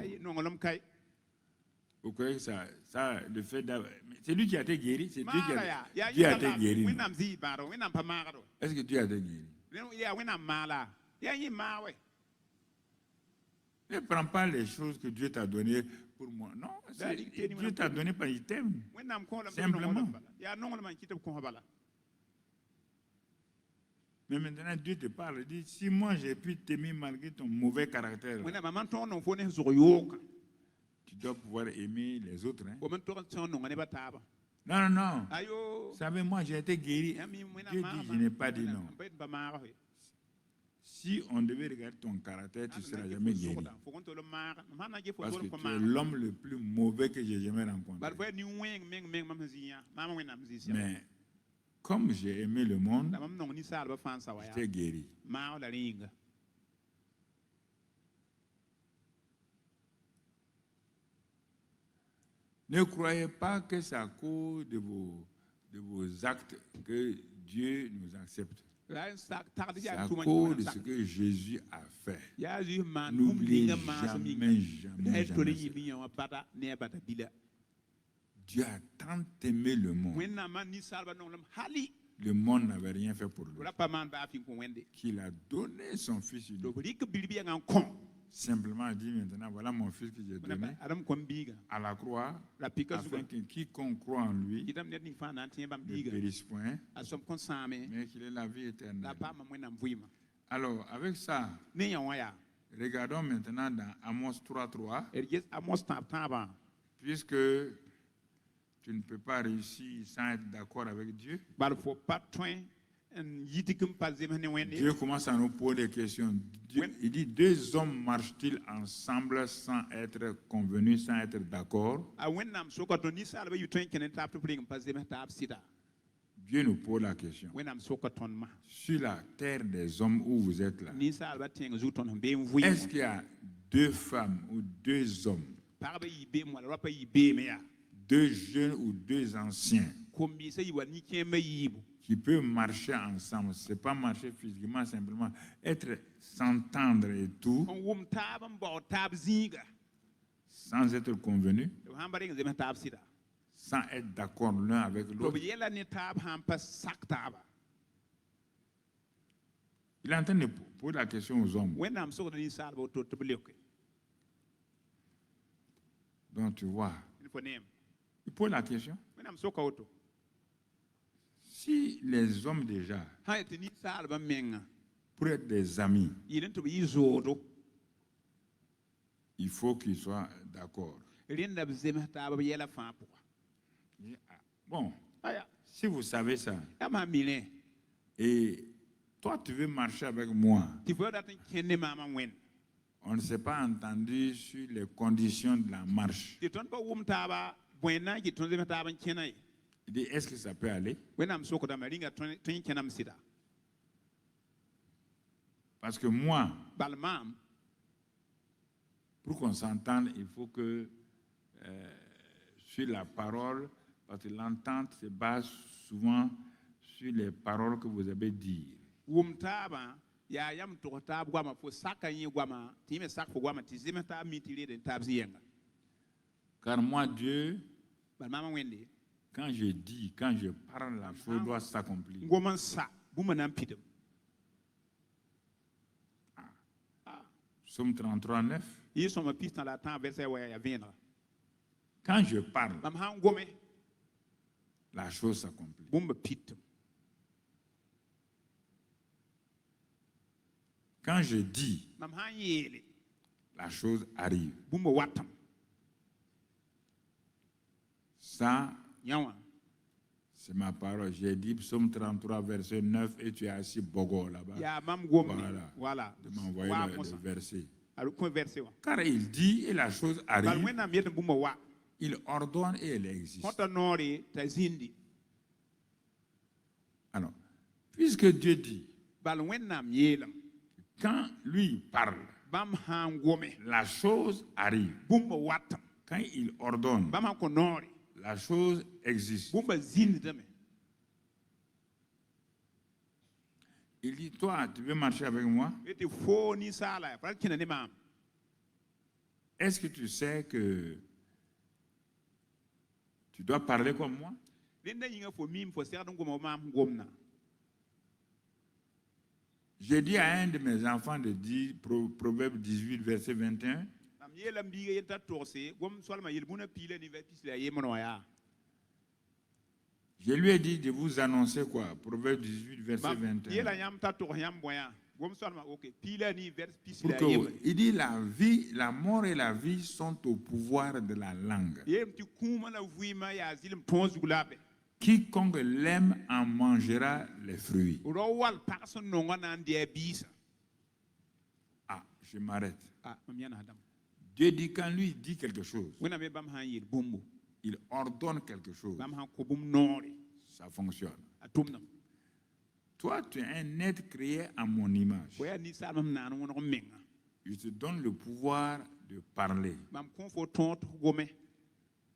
Vous croyez que ça le fait c'est lui qui a été guéri, c'est Dieu qui a été guéri. Est-ce que Dieu a été guéri? Ne prends pas les choses que Dieu t'a données pour moi. Non, Dieu t'a donné parce qu'il t'aime. Simplement. Mais maintenant, Dieu te parle. Il dit, si moi j'ai pu t'aimer malgré ton mauvais caractère, tu dois pouvoir aimer les autres. Hein? Non. Vous savez, moi j'ai été guéri. Dieu dit, je n'ai pas dit non. Si on devait regarder ton caractère, tu ne seras jamais guéri. Parce que tu es l'homme le plus mauvais que j'ai jamais rencontré. Mais comme j'ai aimé le monde, j'étais guéri. Ne croyez pas que c'est à cause de vos actes que Dieu nous accepte. C'est à cause de ce que Jésus a fait. N'oubliez jamais. Dieu a tant aimé le monde. Le monde n'avait rien fait pour lui. Qu'il a donné son fils unique. Simplement dit maintenant, voilà mon fils que j'ai donné à la croix, afin que quiconque croit en lui ne périsse point, mais qu'il ait la vie éternelle. Alors, avec ça, regardons maintenant dans Amos 3.3, puisque tu ne peux pas réussir sans être d'accord avec Dieu. Dieu commence à nous poser des questions. Il dit, deux hommes marchent-ils ensemble sans être convenus, sans être d'accord? Dieu nous pose la question. Sur la terre des hommes où vous êtes là, est-ce qu'il y a deux femmes ou deux hommes, deux jeunes ou deux anciens, qui peuvent marcher ensemble. Ce n'est pas marcher physiquement, simplement être, s'entendre et tout, sans être convenu, sans être d'accord l'un avec l'autre. Il est en train de poser la question aux hommes. Donc tu vois, il pose la question. Si les hommes déjà, pour être des amis, il faut qu'ils soient d'accord. Bon, si vous savez ça, et toi tu veux marcher avec moi, on ne s'est pas entendu sur les conditions de la marche. Il dit, est-ce que ça peut aller? Parce que moi, pour qu'on s'entende, il faut que sur la parole, parce que l'entente se base souvent sur les paroles que vous avez dites. Car moi, Dieu, quand je dis, quand je parle, la chose doit s'accomplir. Psaume 33, 9. Quand je parle, la chose s'accomplit. Quand je dis, la chose arrive. Ça, c'est ma parole. J'ai dit Psaume 33, verset 9, et tu es assis Bogo là-bas. Voilà. De m'envoyer le verset. Car il dit et la chose arrive. Il ordonne et elle existe. Alors, puisque Dieu dit, quand lui parle, la chose arrive. Quand il ordonne, la chose existe. Il dit, toi, tu veux marcher avec moi? Est-ce que tu sais que tu dois parler comme moi? J'ai dit à un de mes enfants de dire, Proverbe 18, verset 21, je lui ai dit de vous annoncer quoi? Proverbe 18, verset 21. Il dit la vie, la mort et la vie sont au pouvoir de la langue. Quiconque l'aime en mangera les fruits. Ah, je m'arrête. Dieu dit quand lui dit quelque chose, il ordonne quelque chose, ça fonctionne. Toi, tu es un être créé à mon image. Je te donne le pouvoir de parler.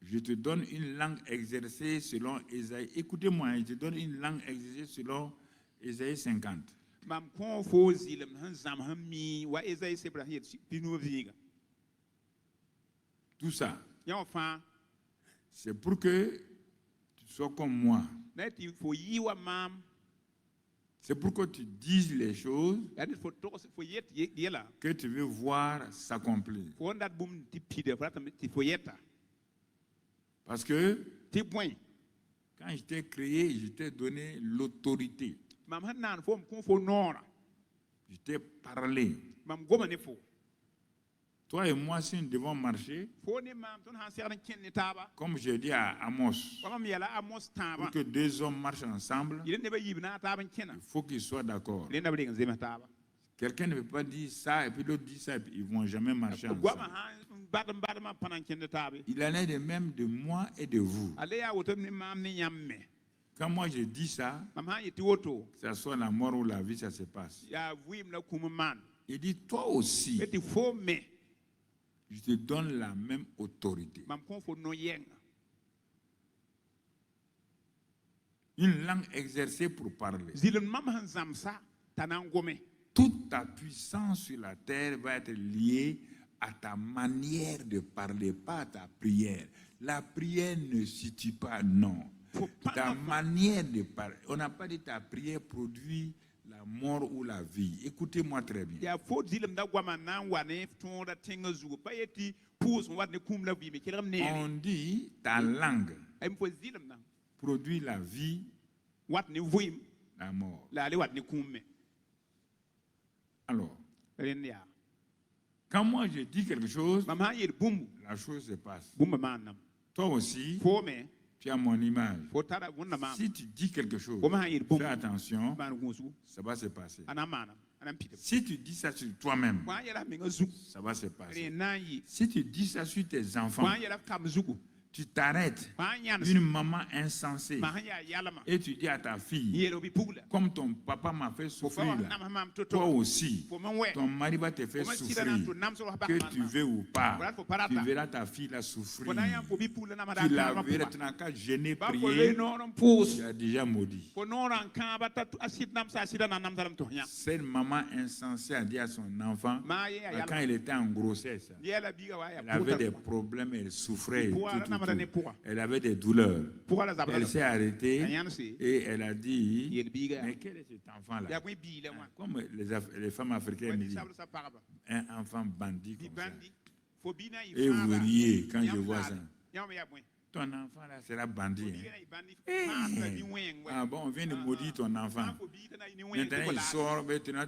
Je te donne une langue exercée selon Ésaïe. Écoutez-moi, je te donne une langue exercée selon Ésaïe 50. Tout ça, c'est pour que tu sois comme moi. C'est pour que tu dises les choses que tu veux voir s'accomplir. Parce que quand je t'ai créé, je t'ai donné l'autorité. Je t'ai parlé. Toi et moi, si nous devons marcher, comme j'ai dit à Amos, pour que deux hommes marchent ensemble, il faut qu'ils soient d'accord. Quelqu'un ne peut pas dire ça et puis l'autre dit ça et puis ils ne vont jamais marcher ensemble. Il en est de même de moi et de vous. Quand moi je dis ça, que ce soit la mort ou la vie, ça se passe. Il dit, toi aussi, je te donne la même autorité. Une langue exercée pour parler. Toute ta puissance sur la terre va être liée à ta manière de parler, pas à ta prière. La prière ne suffit pas, non. Ta manière de parler. On n'a pas dit ta prière produit la mort ou la vie. Écoutez-moi très bien. On dit ta langue produit la vie, la mort. Alors, quand moi je dis quelque chose, la chose se passe. Toi aussi, tu as mon image. Si tu dis quelque chose, fais attention, ça va se passer. Si tu dis ça sur toi-même, ça va se passer. Si tu dis ça sur tes enfants, tu t'arrêtes, une maman insensée, et tu dis à ta fille, comme ton papa m'a fait souffrir, toi aussi, ton mari va te faire souffrir, que tu veux ou pas, tu verras ta fille la souffrir. Tu la verras, tu n'as qu'à gêner, prier, tu as déjà maudit. Cette maman insensée a dit à son enfant, quand elle était en grossesse, elle avait des problèmes, elle souffrait, elle avait des douleurs. Elle s'est arrêtée et elle a dit, mais quel est cet enfant-là? Comme les femmes africaines disent, un enfant bandit comme ça. Et vous riez quand je vois ça. Ton enfant là sera bandit. Ah bon, on vient de maudire ton enfant. Maintenant il sort, maintenant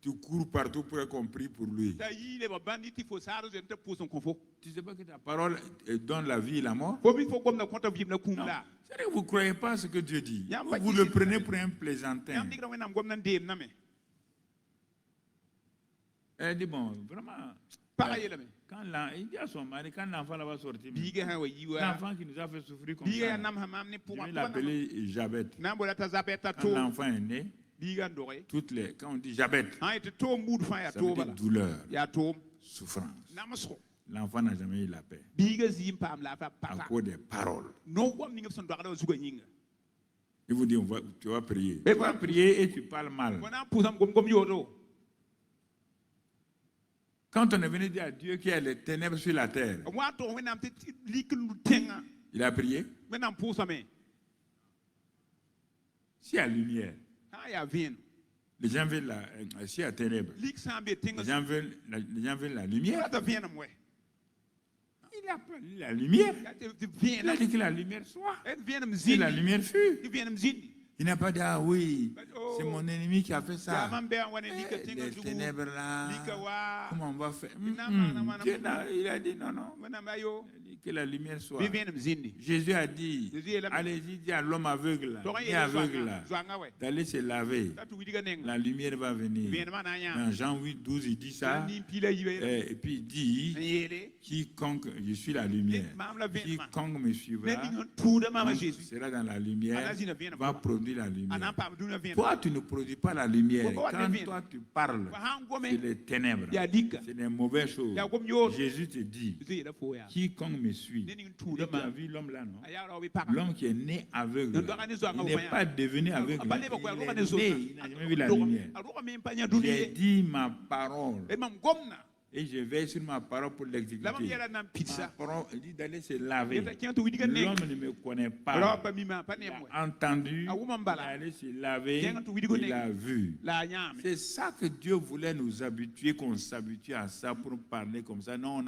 tu cours partout pour être compris pour lui. Tu sais pas que ta parole donne la vie et la mort? Non. Vous ne croyez pas ce que Dieu dit. Vous le prenez pour un plaisantin. Elle dit, bon, vraiment, quand il dit à son mari, quand l'enfant va sortir, l'enfant qui nous a fait souffrir comme ça, je vais l'appeler Jabet. Quand l'enfant est né, quand on dit Jabet, ça veut dire douleur, souffrance. L'enfant n'a jamais eu la paix à cause des paroles. Il vous dit, tu vas prier. Tu vas prier et tu parles mal. Quand on est venu dire à Dieu qu'il y a les ténèbres sur la terre, il a prié. S'il y a lumière, les gens veulent s'il y a ténèbres, les gens veulent la lumière. Il a pas dit la lumière. Il a dit que la lumière soit. Et la lumière fut. Il n'a pas dit, ah oui, c'est mon ennemi qui a fait ça. Les ténèbres là, comment on va faire? Il a dit non, non. Il a dit que la lumière soit. Jésus a dit, allez-y, dis à l'homme aveugle, d'aller se laver. La lumière va venir. Dans Jean 8, 12, il dit ça. Et puis il dit, quiconque, je suis la lumière, quiconque me suivra, sera dans la lumière, va produire la lumière. Toi, tu ne produis pas la lumière. Quand toi, tu parles, c'est les ténèbres, c'est les mauvaises choses. Jésus te dit, quiconque me suit. Et tu as vu l'homme là, non? L'homme qui est né aveugle, il n'est pas devenu aveugle. Il est né, il n'a jamais vu la lumière. J'ai dit ma parole. Et je veille sur ma parole pour l'exécuter. Ma parole, il dit d'aller se laver. L'homme ne me connaît pas. Il a entendu, il est allé se laver, il a vu. C'est ça que Dieu voulait nous habituer, qu'on s'habitue à ça pour parler comme ça. Non,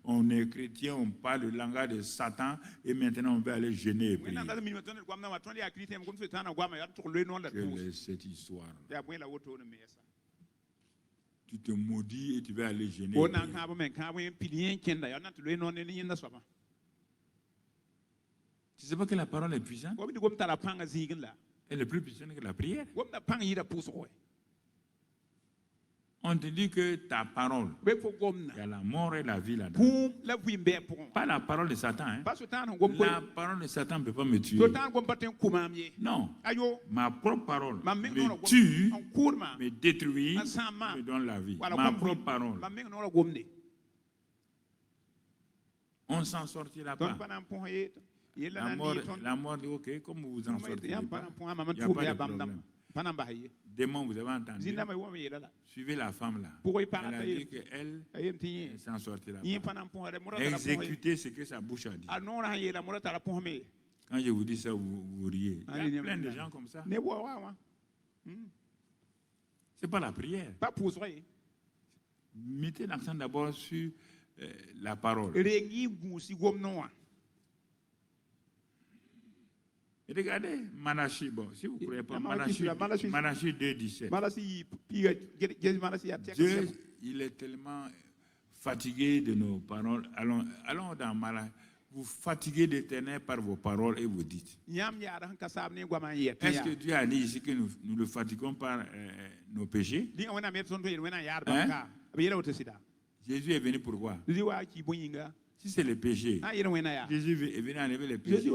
on est chrétien, on parle le langage de Satan et maintenant on veut aller gêner et prier. Quelle est cette histoire? Tu te maudis et tu vas aller gêner. Tu sais pas que la parole est puissante? Elle est plus puissante que la prière. On te dit que ta parole, il y a la mort et la vie là-dedans. Pas la parole de Satan. Hein? La parole de Satan ne peut pas me tuer. Non. Ma propre parole me tue, me détruit, me donne la vie. Ma propre parole. On ne s'en sortira pas. La mort dit, ok, comme vous vous en sortez pas, il n'y a pas de problème. Démon, vous avez entendu. Suivez la femme là. Elle a dit qu'elle s'en sortira pas. Exécutez ce que sa bouche a dit. Quand je vous dis ça, vous riez. Il y a plein de gens comme ça. C'est pas la prière. Mettez l'accent d'abord sur la parole. Regardez Malachie, bon, si vous ne croyez pas, Malachie 2,17. Dieu, il est tellement fatigué de nos paroles. Allons dans Malachie. Vous fatiguez l'Éternel par vos paroles et vous dites. Est-ce que Dieu a dit ici que nous le fatiguons par nos péchés? Hein? Jésus est venu pour quoi? Si c'est le péché, Jésus est venu enlever les péchés.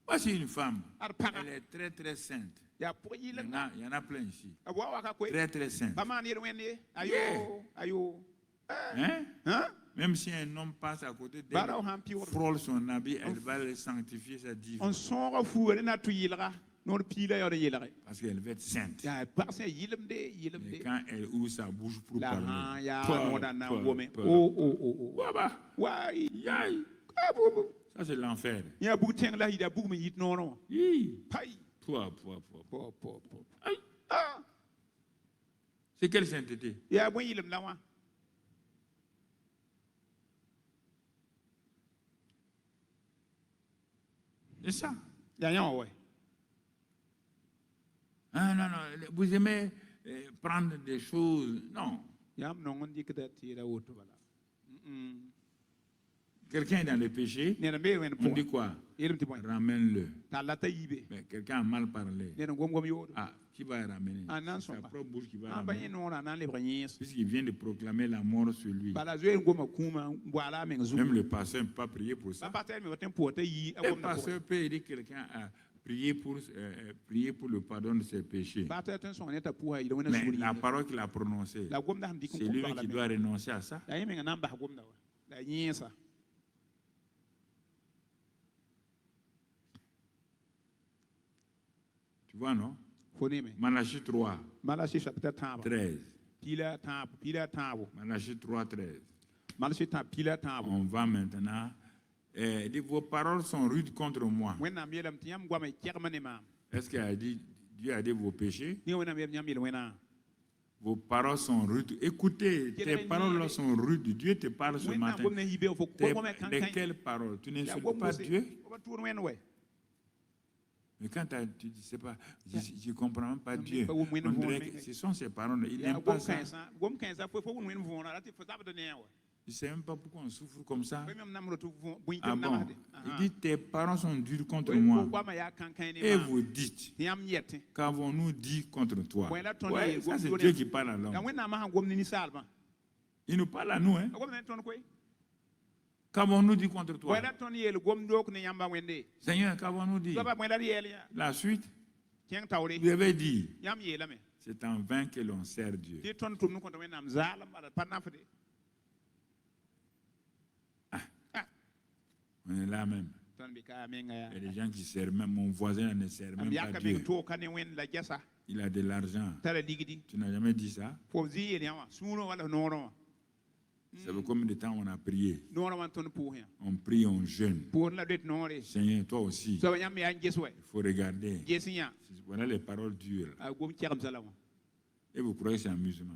Voici une femme. Elle est très très sainte. Il y en a plein ici. Très très sainte. Hein? Même si un homme passe à côté d'elle, frôle son habit, elle va le sanctifier sa divinité. Parce qu'elle va être sainte. Et quand elle ouvre sa bouche pour parler, ça c'est l'enfer. C'est quelle sainteté? C'est ça. Ah, non, vous aimez prendre des choses. Non. Quelqu'un est dans le péché, on dit quoi? Ramène-le. Mais quelqu'un a mal parlé. Ah, qui va ramener? C'est sa propre bouche qui va ramener. Puisqu'il vient de proclamer la mort sur lui. Même le pasteur ne peut pas prier pour ça. Le pasteur peut aider quelqu'un à prier pour le pardon de ses péchés. Mais la parole qu'il a prononcée, c'est lui qui doit renoncer à ça. Tu vois, non? Malachie 3, 13. Malachie 3, 13. On va maintenant. Vos paroles sont rudes contre moi. Est-ce qu'il a dit, Dieu a dit vos péchés? Vos paroles sont rudes. Écoutez, tes paroles sont rudes. Dieu te parle ce matin. De quelles paroles? Tu n'insultes pas Dieu? Mais quand tu dis, c'est pas, je ne comprends même pas Dieu. On dirait que ce sont ses paroles. Il n'aime pas ça. Il ne sait même pas pourquoi on souffre comme ça. Ah bon? Il dit, tes paroles sont dures contre moi. Et vous dites, qu'avons-nous dit contre toi? Ouais, ça c'est Dieu qui parle à l'homme. Il nous parle à nous. Hein? Qu'avons-nous dit contre toi? Seigneur, qu'avons-nous dit? La suite, vous avez dit, c'est en vain que l'on sert Dieu. On est là même. Il y a des gens qui servent même, mon voisin ne sert même pas Dieu. Il a de l'argent. Tu n'as jamais dit ça? Ça fait combien de temps on a prié? On prie, on jeûne. Seigneur, toi aussi, il faut regarder. Voilà les paroles dures. Et vous croyez que c'est amusement?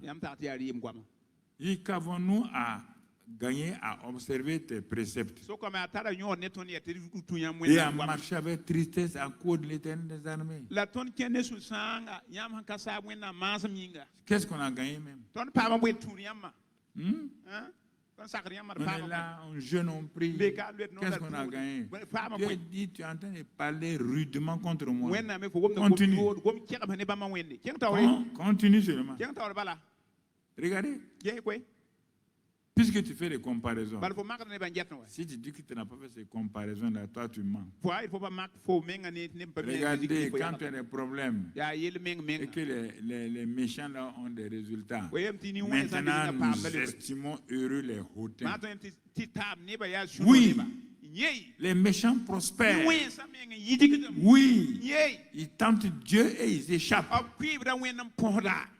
Et qu'avons-nous à gagner à observer tes préceptes et à marcher avec tristesse à cause de l'Éternel des armées? Qu'est-ce qu'on a gagné même? On est là, on jeûne, on prie. Qu'est-ce qu'on a gagné? Dieu dit, tu es en train de parler rudement contre moi. Continue. Continue seulement. Regardez. Puisque tu fais des comparaisons, si tu dis que tu n'as pas fait ces comparaisons-là, toi tu mens. Regardez, quand tu as des problèmes et que les méchants là ont des résultats, maintenant nous estimons heureux les hautains. Oui, Les méchants prospèrent. Oui, ils tentent Dieu et ils échappent.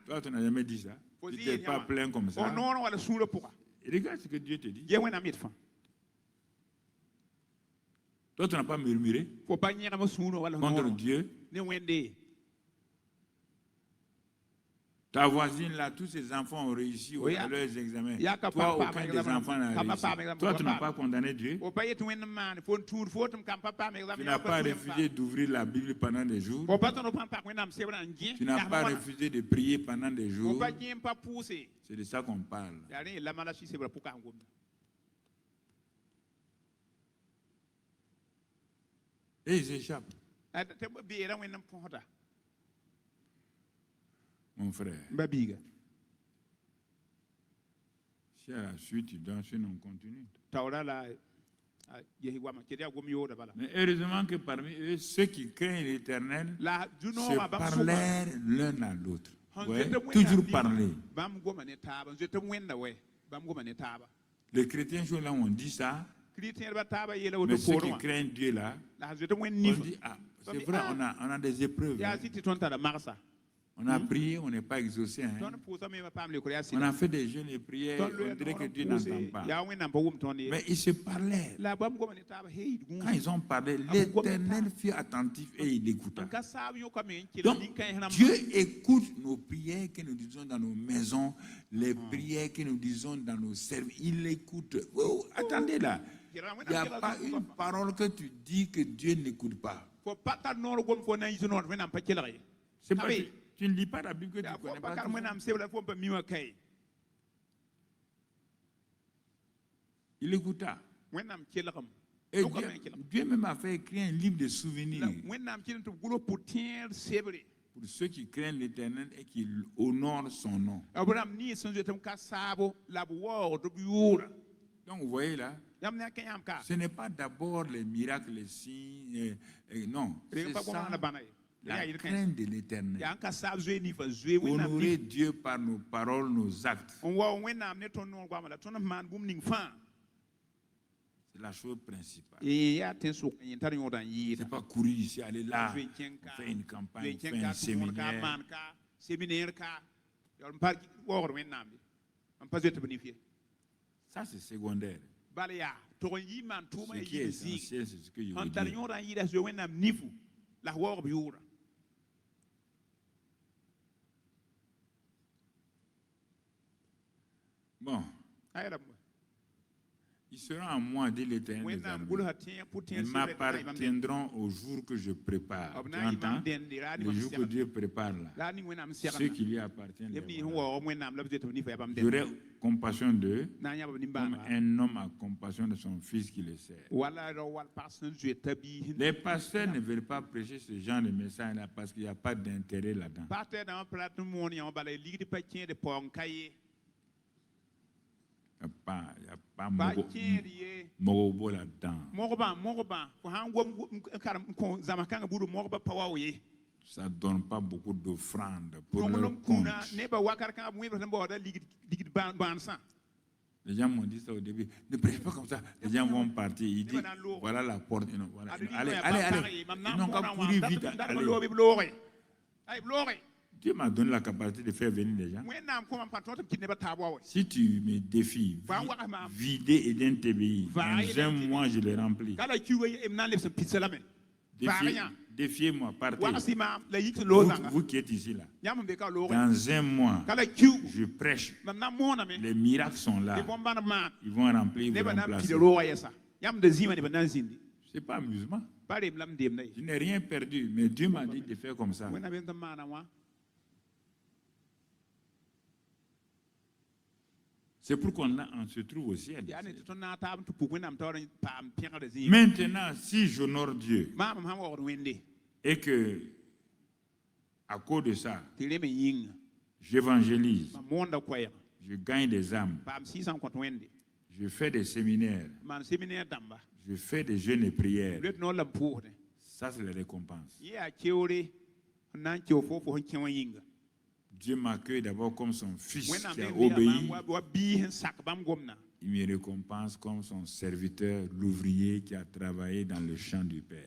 Toi, tu n'as jamais dit ça. Tu n'es pas plein comme ça. Et regarde ce que Dieu te dit. Toi, tu n'as pas murmuré contre Dieu. Ta voisine là, tous ses enfants ont réussi à leurs examens. Toi, aucun des enfants n'a réussi. Toi, tu n'as pas condamné Dieu. Tu n'as pas refusé d'ouvrir la Bible pendant des jours. Tu n'as pas refusé de prier pendant des jours. C'est de ça qu'on parle. Et ils échappent. Mon frère. Si à la suite tu danses, on continue. Mais heureusement que parmi eux, ceux qui craignent l'Éternel se parlèrent l'un à l'autre. Ouais, toujours parler. Les chrétiens sont là, on dit ça. Mais ceux qui craignent Dieu là, on dit, ah, c'est vrai, on a des épreuves. On a prié, on n'est pas exaucé. Hein? On a fait des jeûnes et prières, on dirait que Dieu n'entend pas. Mais ils se parlaient. Quand ils ont parlé, l'Éternel fut attentif et il écouta. Donc, Dieu écoute nos prières que nous disons dans nos maisons, les prières que nous disons dans nos services. Il écoute. Oh, attendez là. Il n'y a pas une parole que tu dis que Dieu n'écoute pas. C'est pas tu ne lis pas la Bible que tu ne connais pas. Il écouta. Et Dieu même a fait écrire un livre de souvenirs pour ceux qui craignent l'Éternel et qui honorent son nom. Donc vous voyez là, ce n'est pas d'abord les miracles, les signes, non, c'est ça. La crainte de l'Éternel. Honorer Dieu par nos paroles, nos actes. C'est la chose principale. C'est pas courir ici, aller là, faire une campagne, faire un séminaire. Ça, c'est secondaire. Ce qui est essentiel, c'est ce que je veux dire. Bon. Ils seront en moi, dit l'Éternel des armées. Ils m'appartiendront au jour que je prépare. Tu entends? Le jour que Dieu prépare là. Ceux qui lui appartiennent. J'aurai compassion d'eux comme un homme a compassion de son fils qui le sert. Les pasteurs ne veulent pas prêcher ce genre de message là parce qu'il n'y a pas d'intérêt là-dedans. Il n'y a pas Mogobo là-dedans. Ça ne donne pas beaucoup d'offrandes pour leur compte. Les gens m'ont dit ça au début. Ne prêchez pas comme ça. Les gens vont partir. Ils disent, voilà la porte. Voilà. Allez. Ils n'ont qu'à courir vite. Allez. Dieu m'a donné la capacité de faire venir les gens. Si tu me défies, vider Eden TBI, dans un mois je les remplis. Défiez-moi, partez. Vous qui êtes ici là. Dans un mois, je prêche. Les miracles sont là. Ils vont remplir, ils vont remplacer. C'est pas amusement. Je n'ai rien perdu, mais Dieu m'a dit de faire comme ça. C'est pourquoi on se trouve au ciel. Maintenant, si j'honore Dieu et que, à cause de ça, j'évangélise, je gagne des âmes, je fais des séminaires, je fais des jeûnes et prières, ça c'est la récompense. Dieu m'accueille d'abord comme son fils qui a obéi. il me récompense comme son serviteur, l'ouvrier qui a travaillé dans le champ du Père.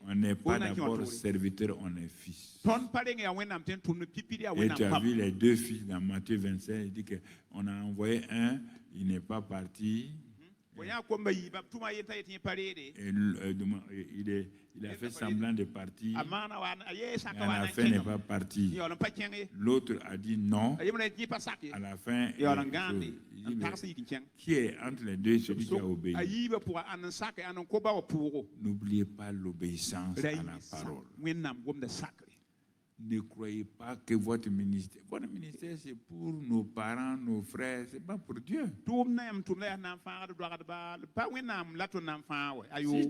On n'est pas d'abord serviteur, on est fils. Et tu as vu les deux fils dans Matthieu 25, il dit qu'on a envoyé un, il n'est pas parti. Il a fait semblant de partir. À la fin, il n'est pas parti. L'autre a dit non. À la fin, qui est entre les deux celui qui a obéi? N'oubliez pas l'obéissance à la parole. Ne croyez pas que votre ministère c'est pour nos parents, nos frères, c'est pas pour Dieu. Si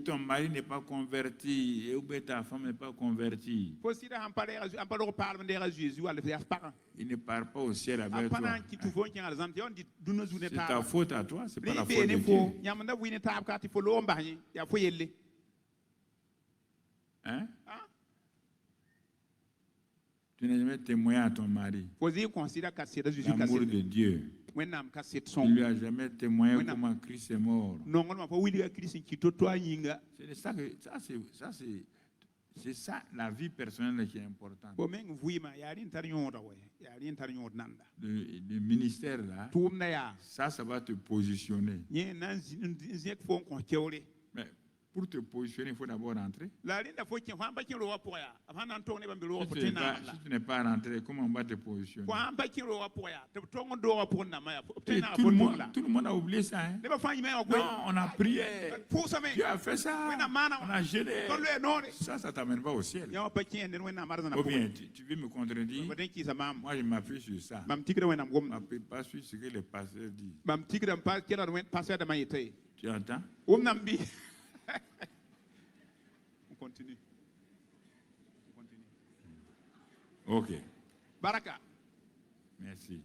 ton mari n'est pas converti, ou ta femme n'est pas convertie, il ne part pas au ciel avec toi. C'est ta faute à toi, c'est pas la faute de Dieu. Hein? Tu n'as jamais témoigné à ton mari l'amour de Dieu. Tu ne lui as jamais témoigné comment Christ est mort. C'est ça la vie personnelle qui est importante. Le ministère là, ça va te positionner. Mais pour te positionner, il faut d'abord rentrer. Si tu n'es pas rentré, comment on va te positionner? Tout le monde a oublié ça. Hein? Non, on a prié. Dieu a fait ça. On a gêné. Ça ne t'amène pas au ciel. Ou bien, tu veux me contredire? Moi, je m'appuie sur ça. Je ne m'appuie pas sur ce que le pasteur dit. Tu entends?
On continue.
Ok.
Baraka.
Merci.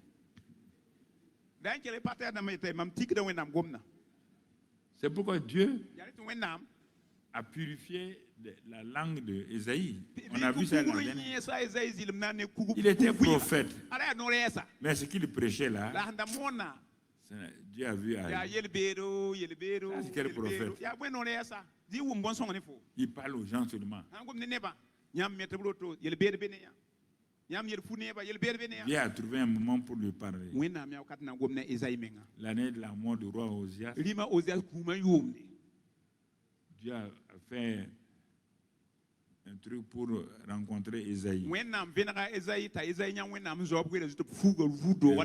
C'est pourquoi Dieu a purifié la langue d'Ésaïe. On a vu ça dans la dernière. Il était prophète. Mais ce qu'il prêchait là, Dieu a vu à c'est quel prophète? Il parle aux gens seulement. Dieu a trouvé un moment pour lui parler. L'année de la mort du roi Osias, Dieu a fait un truc pour rencontrer Ésaïe.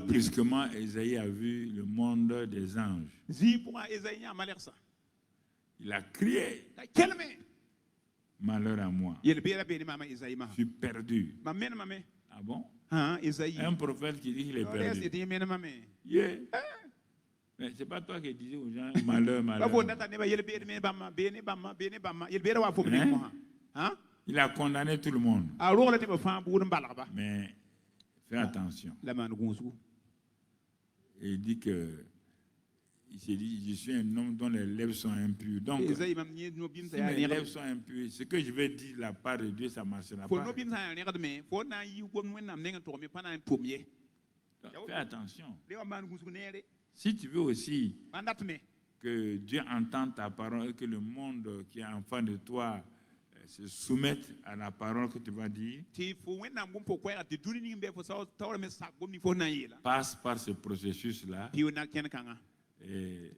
Brusquement, Ésaïe a vu le monde des anges. Il a crié. Malheur à moi. Je suis perdu. Ah bon? Un prophète qui dit qu'il est perdu. Yeah. Mais ce n'est pas toi qui disais aux gens malheur, malheur. Hein? Il a condamné tout le monde. Mais fais attention. Et il dit que il s'est dit, je suis un homme dont les lèvres sont impures. Donc, si mes lèvres sont impures, ce que je vais dire de la part de Dieu, ça ne marchera pas. Donc, fais attention. Si tu veux aussi que Dieu entende ta parole et que le monde qui est en face de toi se soumette à la parole que tu vas dire, passe par ce processus-là. Et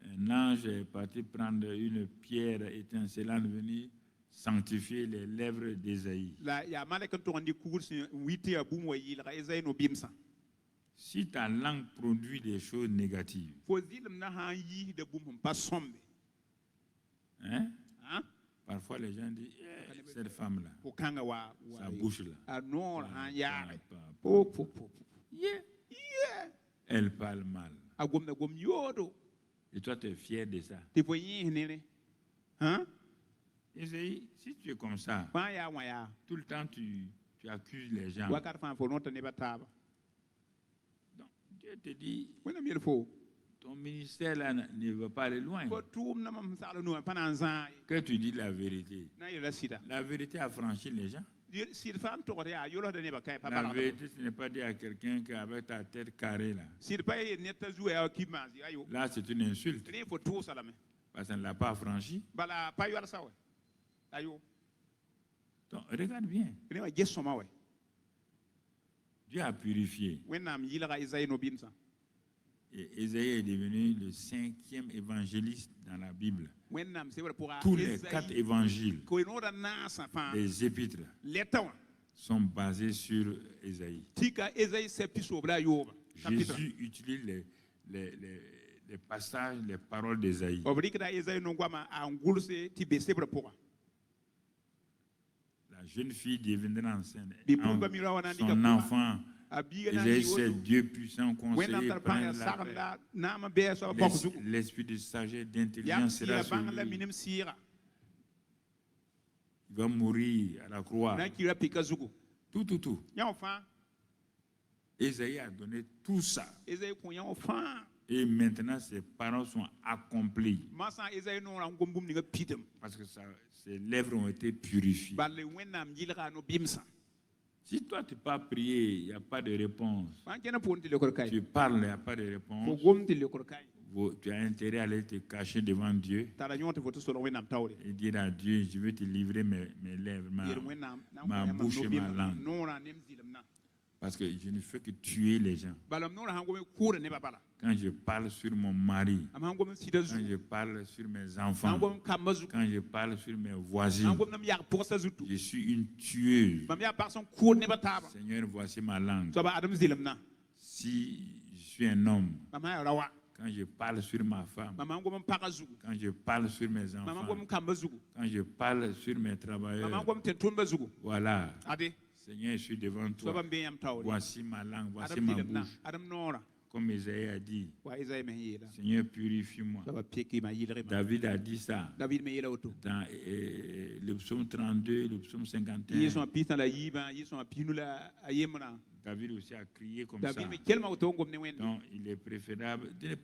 un ange est parti prendre une pierre étincelante, venir sanctifier les lèvres d'Ésaïe. Si ta langue produit des choses négatives, hein? Parfois les gens disent, cette femme-là, sa bouche-là, elle parle mal. Et toi, tu es fier de ça. Essaye, si tu es comme ça, tout le temps tu accuses les gens. Donc, Dieu te dit, ton ministère là ne va pas aller loin. Que tu dis la vérité. La vérité a franchi les gens. La vérité, ce n'est pas dire à quelqu'un qu'avec ta tête carrée là. Là, c'est une insulte. Parce qu'elle ne l'a pas franchi. Donc, regarde bien. Dieu a purifié. Et Ésaïe est devenu le 5e évangéliste dans la Bible. Tous les 4 évangiles, les épîtres, sont basés sur Ésaïe. Jésus utilise les passages, les paroles d'Ésaïe. La jeune fille deviendra enceinte. Son enfant, Ésaïe, c'est Dieu puissant, conseiller, prince de la paix. L'esprit de sagesse, d'intelligence sera sur lui. Il va mourir à la croix. Tout. Ésaïe a donné tout ça. Et maintenant, ses paroles sont accomplies. Parce que ses lèvres ont été purifiées. Si toi, tu n'as pas prié, il n'y a pas de réponse. Tu parles, il n'y a pas de réponse. Tu as intérêt à aller te cacher devant Dieu et dire à Dieu, je veux te livrer mes lèvres, ma bouche et ma langue. Parce que je ne fais que tuer les gens. Quand je parle sur mon mari, quand je parle sur mes enfants, quand je parle sur mes voisins, je suis une tueuse. Seigneur, voici ma langue. Si je suis un homme, quand je parle sur ma femme, quand je parle sur mes enfants, quand je parle sur mes travailleurs, voilà. Seigneur, je suis devant toi. Voici ma langue, voici ma bouche. Comme Isaïe a dit, Seigneur, purifie-moi. David a dit ça dans le psaume 32, le psaume 51. David aussi a crié comme ça. Donc, il est préférable. Il ne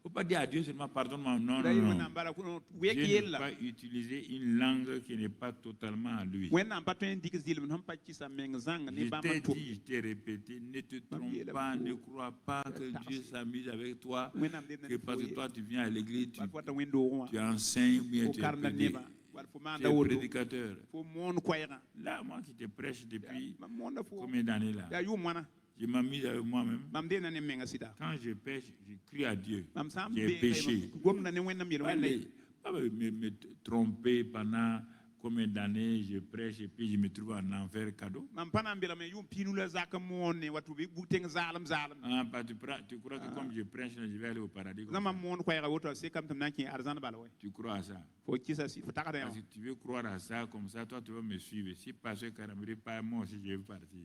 faut pas dire à Dieu seulement pardonne-moi. Non. Dieu ne peut pas utiliser une langue qui n'est pas totalement à lui. Je t'ai répété, ne te trompe pas, ne crois pas que Dieu s'amuse avec toi, que parce que toi tu viens à l'église, tu enseignes ou bien tu es prédicateur. Là, moi qui te prêche depuis combien d'années là? Je m'amuse avec moi-même. Quand je pêche, je crie à Dieu. J'ai péché. Pas me tromper pendant combien d'années je prêche et puis je me trouve en enfer cadeau. Tu crois que comme je prêche, je vais aller au paradis comme ça? Tu crois à ça? Parce que tu veux croire à ça, comme ça, toi tu vas me suivre. Si Pasteur Karambiri pas moi aussi, je vais partir.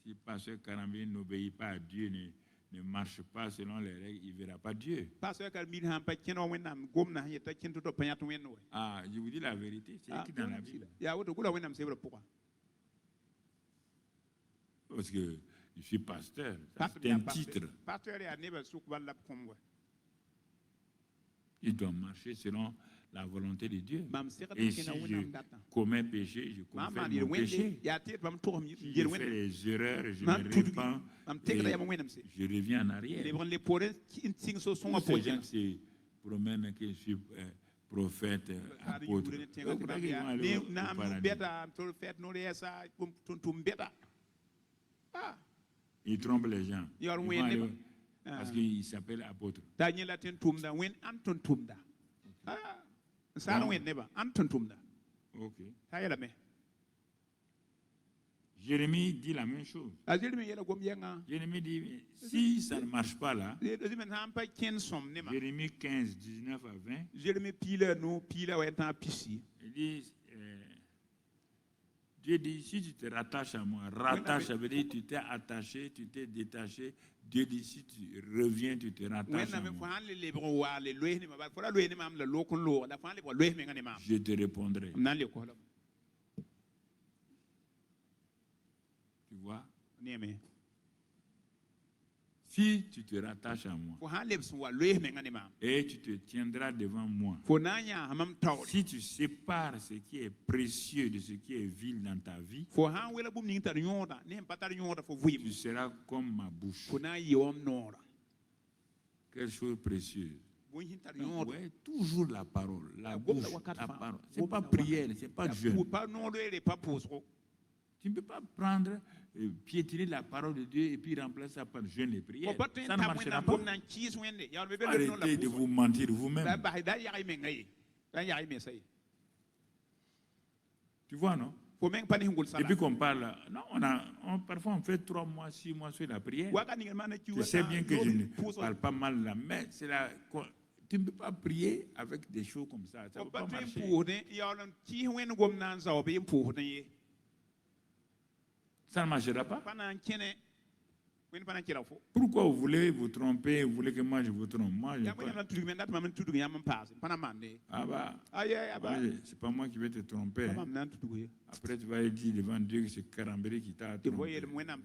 Si Pasteur Karambiri n'obéit pas à Dieu, ne marche pas selon les règles, il ne verra pas Dieu. Ah, je vous dis la vérité, c'est écrit dans la Bible. Parce que je suis pasteur, c'est un titre. Il doit marcher selon la volonté de Dieu. Et si je commets péché, je confesse mon péché. Si je fais les erreurs, je me répands et je reviens en arrière. Tous ces gens se promènent que je suis prophète, apôtre. Ils trompent les gens. Parce qu'il s'appelle apôtre. Ok. Jérémie dit la même chose. Jérémie dit, si ça ne marche pas là, Jérémie 15, 19 à 20, il dit, Dieu dit, si tu te rattaches à moi, rattache, ça veut dire tu t'es attaché, tu t'es détaché. Dieu dit, si tu reviens, tu te rattaches à moi. Je te répondrai. Tu vois? Si tu te rattaches à moi et tu te tiendras devant moi, si tu sépares ce qui est précieux de ce qui est vil dans ta vie, tu seras comme ma bouche. Quelle chose précieuse. Ouais, toujours la parole, la bouche, la parole. Ce n'est pas prière, ce n'est pas jeûne. Tu ne peux pas prendre, piétiner la parole de Dieu et puis remplacer ça par jeûne et prière. Ça ne marchera pas. Arrêtez de vous mentir vous-même. Tu vois, non? Et puis qu'on parle, non, parfois on fait 3 mois, 6 mois sur la prière. Je sais bien que je ne parle pas mal là, mais c'est la... Tu ne peux pas prier avec des choses comme ça. Ça ne peut pas marcher. Ça ne marchera pas. Pourquoi vous voulez vous tromper? Vous voulez que moi je vous trompe? Moi, je c'est pas moi qui vais te tromper. Après, tu vas dire devant Dieu que c'est Karambéré qui t'a trompé. Tu n'as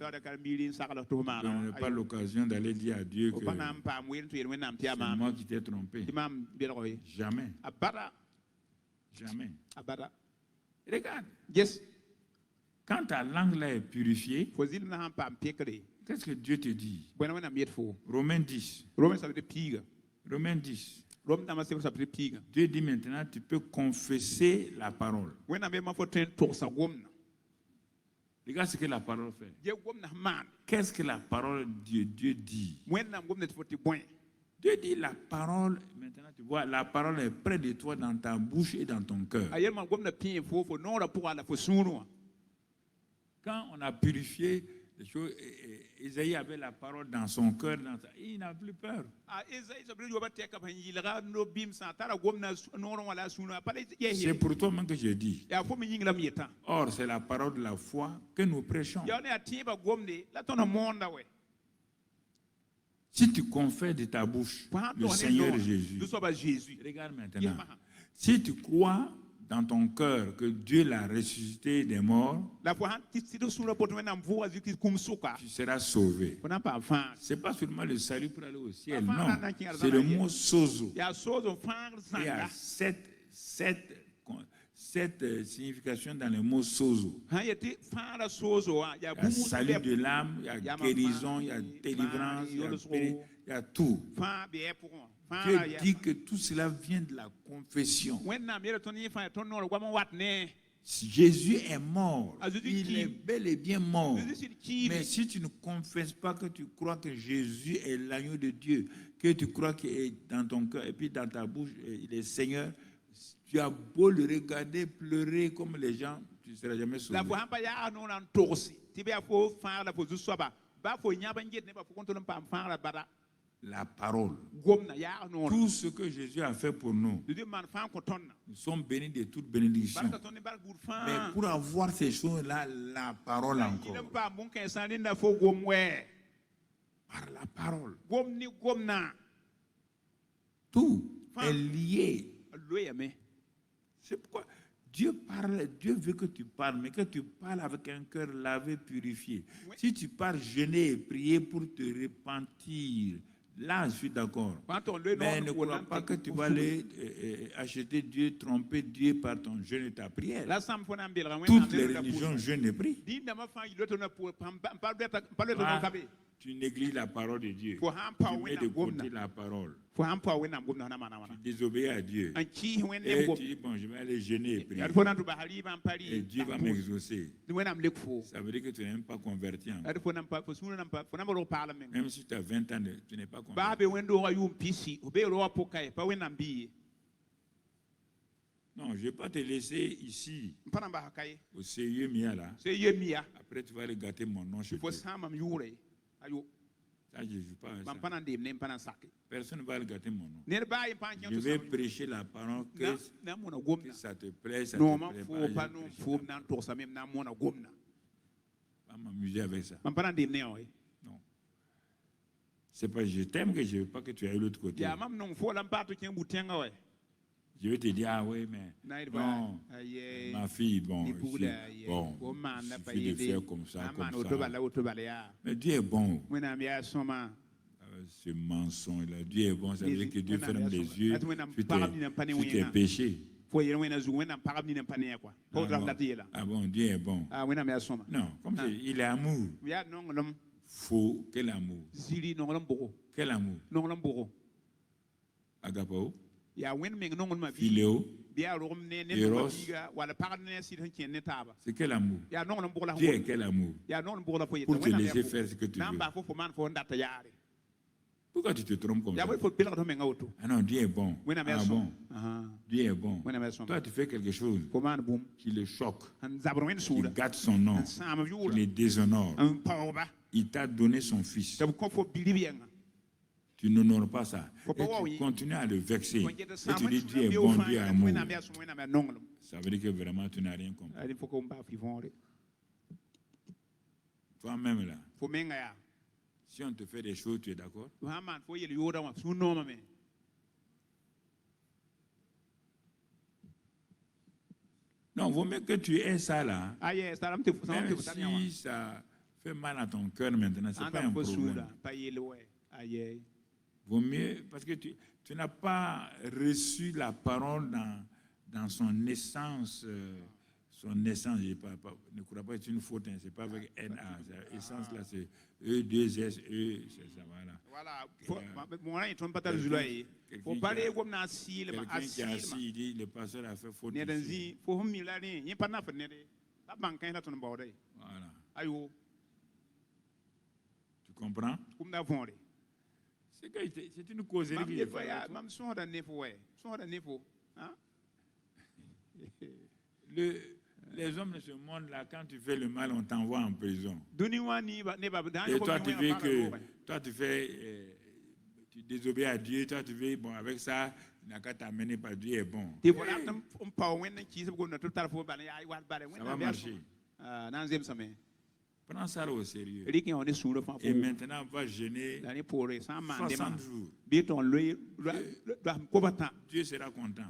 pas l'occasion d'aller dire à Dieu que c'est moi qui t'ai trompé. Jamais. Jamais. Regarde.
Yes.
Quand ta langue là est purifiée, qu'est-ce que Dieu te dit? Romains 10. Romains 10. Dieu dit maintenant, tu peux confesser la parole. Regarde ce que la parole fait. Qu'est-ce que la parole de Dieu dit? Dieu dit la parole, maintenant tu vois, la parole est près de toi dans ta bouche et dans ton cœur. Quand on a purifié les choses, Isaïe avait la parole dans son cœur, il n'a plus peur. C'est pour toi même que je dis. Or, c'est la parole de la foi que nous prêchons. Si tu confesses de ta bouche le Seigneur Jésus, regarde maintenant. Si tu crois dans ton cœur que Dieu l'a ressuscité des morts, tu seras sauvé. Ce n'est pas seulement le salut pour aller au ciel, non. C'est le mot sozo. Il y a 7 significations dans le mot sozo. Il y a salut de l'âme, il y a guérison, il y a délivrance, il y a tout. Dieu dit que tout cela vient de la confession. Jésus est mort. Il est bel et bien mort. Mais si tu ne confesses pas que tu crois que Jésus est l'agneau de Dieu, que tu crois qu'il est dans ton cœur et puis dans ta bouche, il est Seigneur, tu as beau le regarder pleurer comme les gens, tu ne seras jamais sauvé. La parole. Tout ce que Jésus a fait pour nous, nous sommes bénis de toute bénédiction. Mais pour avoir ces choses-là, la parole encore. Par la parole. Tout est lié. C'est pourquoi Dieu parle, Dieu veut que tu parles, mais que tu parles avec un cœur lavé, purifié. Si tu parles jeûner et prier pour te repentir, là, je suis d'accord. Mais ne crois pas que tu vas aller acheter Dieu, tromper Dieu par ton jeûne et ta prière. Toutes les religions jeûnent et prient. Tu négliges la parole de Dieu. Tu mets de côté la parole. Tu désobéis à Dieu. Et tu dis, bon, je vais aller jeûner et prier. Et Dieu va m'exaucer. Ça veut dire que tu n'es même pas converti encore. Même si tu as 20 ans, tu n'es pas converti. Non, je ne vais pas te laisser ici, au CIE Mia là. Après, tu vas aller gâter mon nom chez toi. Ça, je ne joue pas à ça. Personne ne va gâter mon nom. Je vais prêcher la parole que ça te plaît, ça te plaît pas. Je ne vais pas m'amuser avec ça. Non. C'est pas je t'aime que je ne veux pas que tu ailles de l'autre côté. Je vais te dire, ah oui, mais non, ma fille, bon, il suffit de faire comme ça, comme ça. Mais Dieu est bon. ce mensonge-là. Dieu est bon, ça veut dire que Dieu ferme les yeux sur tes péchés. Ah bon, Dieu est bon. Non, comme il est amour. Faux, quel amour? Quel amour? Agapao? Philéo? Eros? C'est quel amour? Dieu est quel amour? Pour te laisser faire ce que tu veux. Pourquoi tu te trompes comme ça? Ah non, Dieu est bon. Ah bon? Dieu est bon. Toi, tu fais quelque chose qui le choque, qui gâte son nom, qui le déshonore. Il t'a donné son fils. Tu n'honores pas ça. Et tu continues à le vexer. Et tu dis Dieu est bon, Dieu est amour. Ça veut dire que vraiment tu n'as rien compris. Toi-même là. Si on te fait des choses, tu es d'accord? Non, vaut mieux que tu aies ça là. Même si ça fait mal à ton cœur maintenant, ce n'est pas un problème. Vaut mieux, parce que tu n'as pas reçu la parole dans son essence. Son essence, ne crois pas que c'est une faute, hein, c'est pas avec NA. Essence là, c'est E2S, E, c'est ça, voilà. Voilà. Quelqu'un qui est assis, il dit, le pasteur a fait faute ici. Voilà. Tu comprends? C'est une causerie qui est faite. Les hommes de ce monde-là, quand tu fais le mal, on t'envoie en prison. Et toi, tu veux que... Toi, tu désobéis à Dieu. Toi, tu veux... Bon, avec ça, il n'a qu'à t'amener par Dieu est bon. Ça va marcher. Prends ça au sérieux. Et maintenant, on va jeûner 60 jours. Dieu sera content. Il sera content.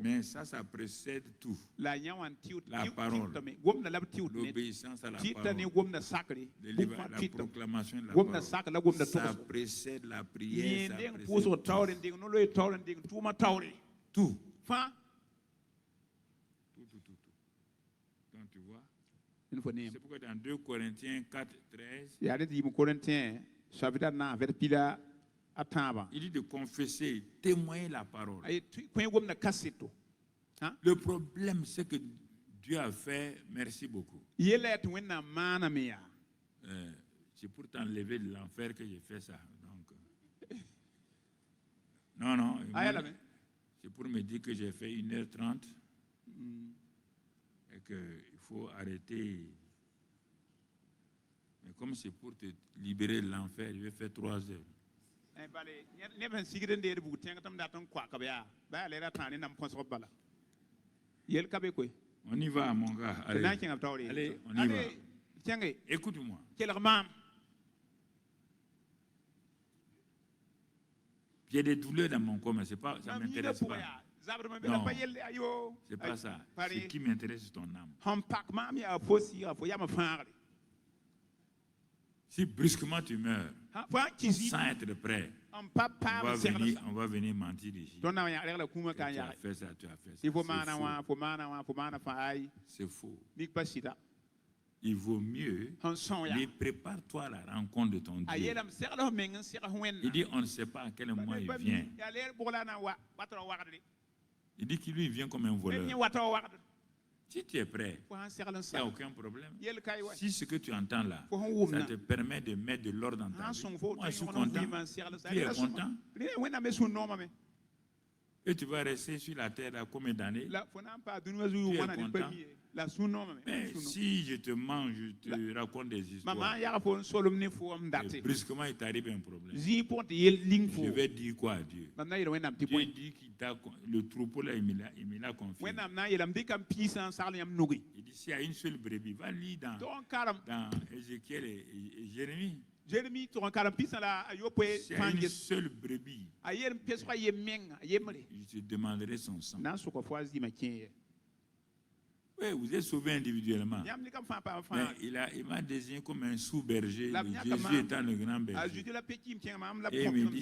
Mais ça précède tout. La parole, l'obéissance à la parole, la proclamation de la parole. Ça précède la prière, ça précède tout. Donc tu vois, c'est pourquoi dans 2 Corinthiens 4, 13, il dit de confesser, témoigner la parole. Le problème, c'est que Dieu a fait, merci beaucoup. C'est pour t'enlever de l'enfer que j'ai fait ça. Donc, non, c'est pour me dire que j'ai fait 1h30 et qu'il faut arrêter. Mais comme c'est pour te libérer de l'enfer, je vais faire 3 heures. On y va, mon gars. Allez, on y va. Écoute-moi. J'ai des douleurs dans mon corps, mais ça ne m'intéresse pas. Non, c'est pas ça. Ce qui m'intéresse, c'est ton âme. Si brusquement tu meurs, sans être prêt, on va venir mentir ici. Tu as fait ça, tu as fait ça. C'est faux. Il vaut mieux, mais prépare-toi à la rencontre de ton Dieu. Il dit, on ne sait pas à quel moment il vient. Il dit qu'il lui vient comme un voleur. Si tu es prêt, il n'y a aucun problème. Si ce que tu entends là, ça te permet de mettre de l'ordre dans ta vie, moi je suis content. Tu es content. Et tu vas rester sur la terre à combien d'années? Tu es content. Mais si je te mange, je te raconte des histoires, et brusquement il t'arrive un problème, je vais dire quoi à Dieu? Dieu dit qu'il t'a, le troupeau là, il me l'a confié. Il dit s'il y a une seule brebis, va lire dans Ézéchiel et Jérémie. S'il y a une seule brebis, je te demanderai son sang. Oui, vous êtes sauvé individuellement. Mais il m'a désigné comme un sous-berger, Jésus étant le grand berger. Et il me dit,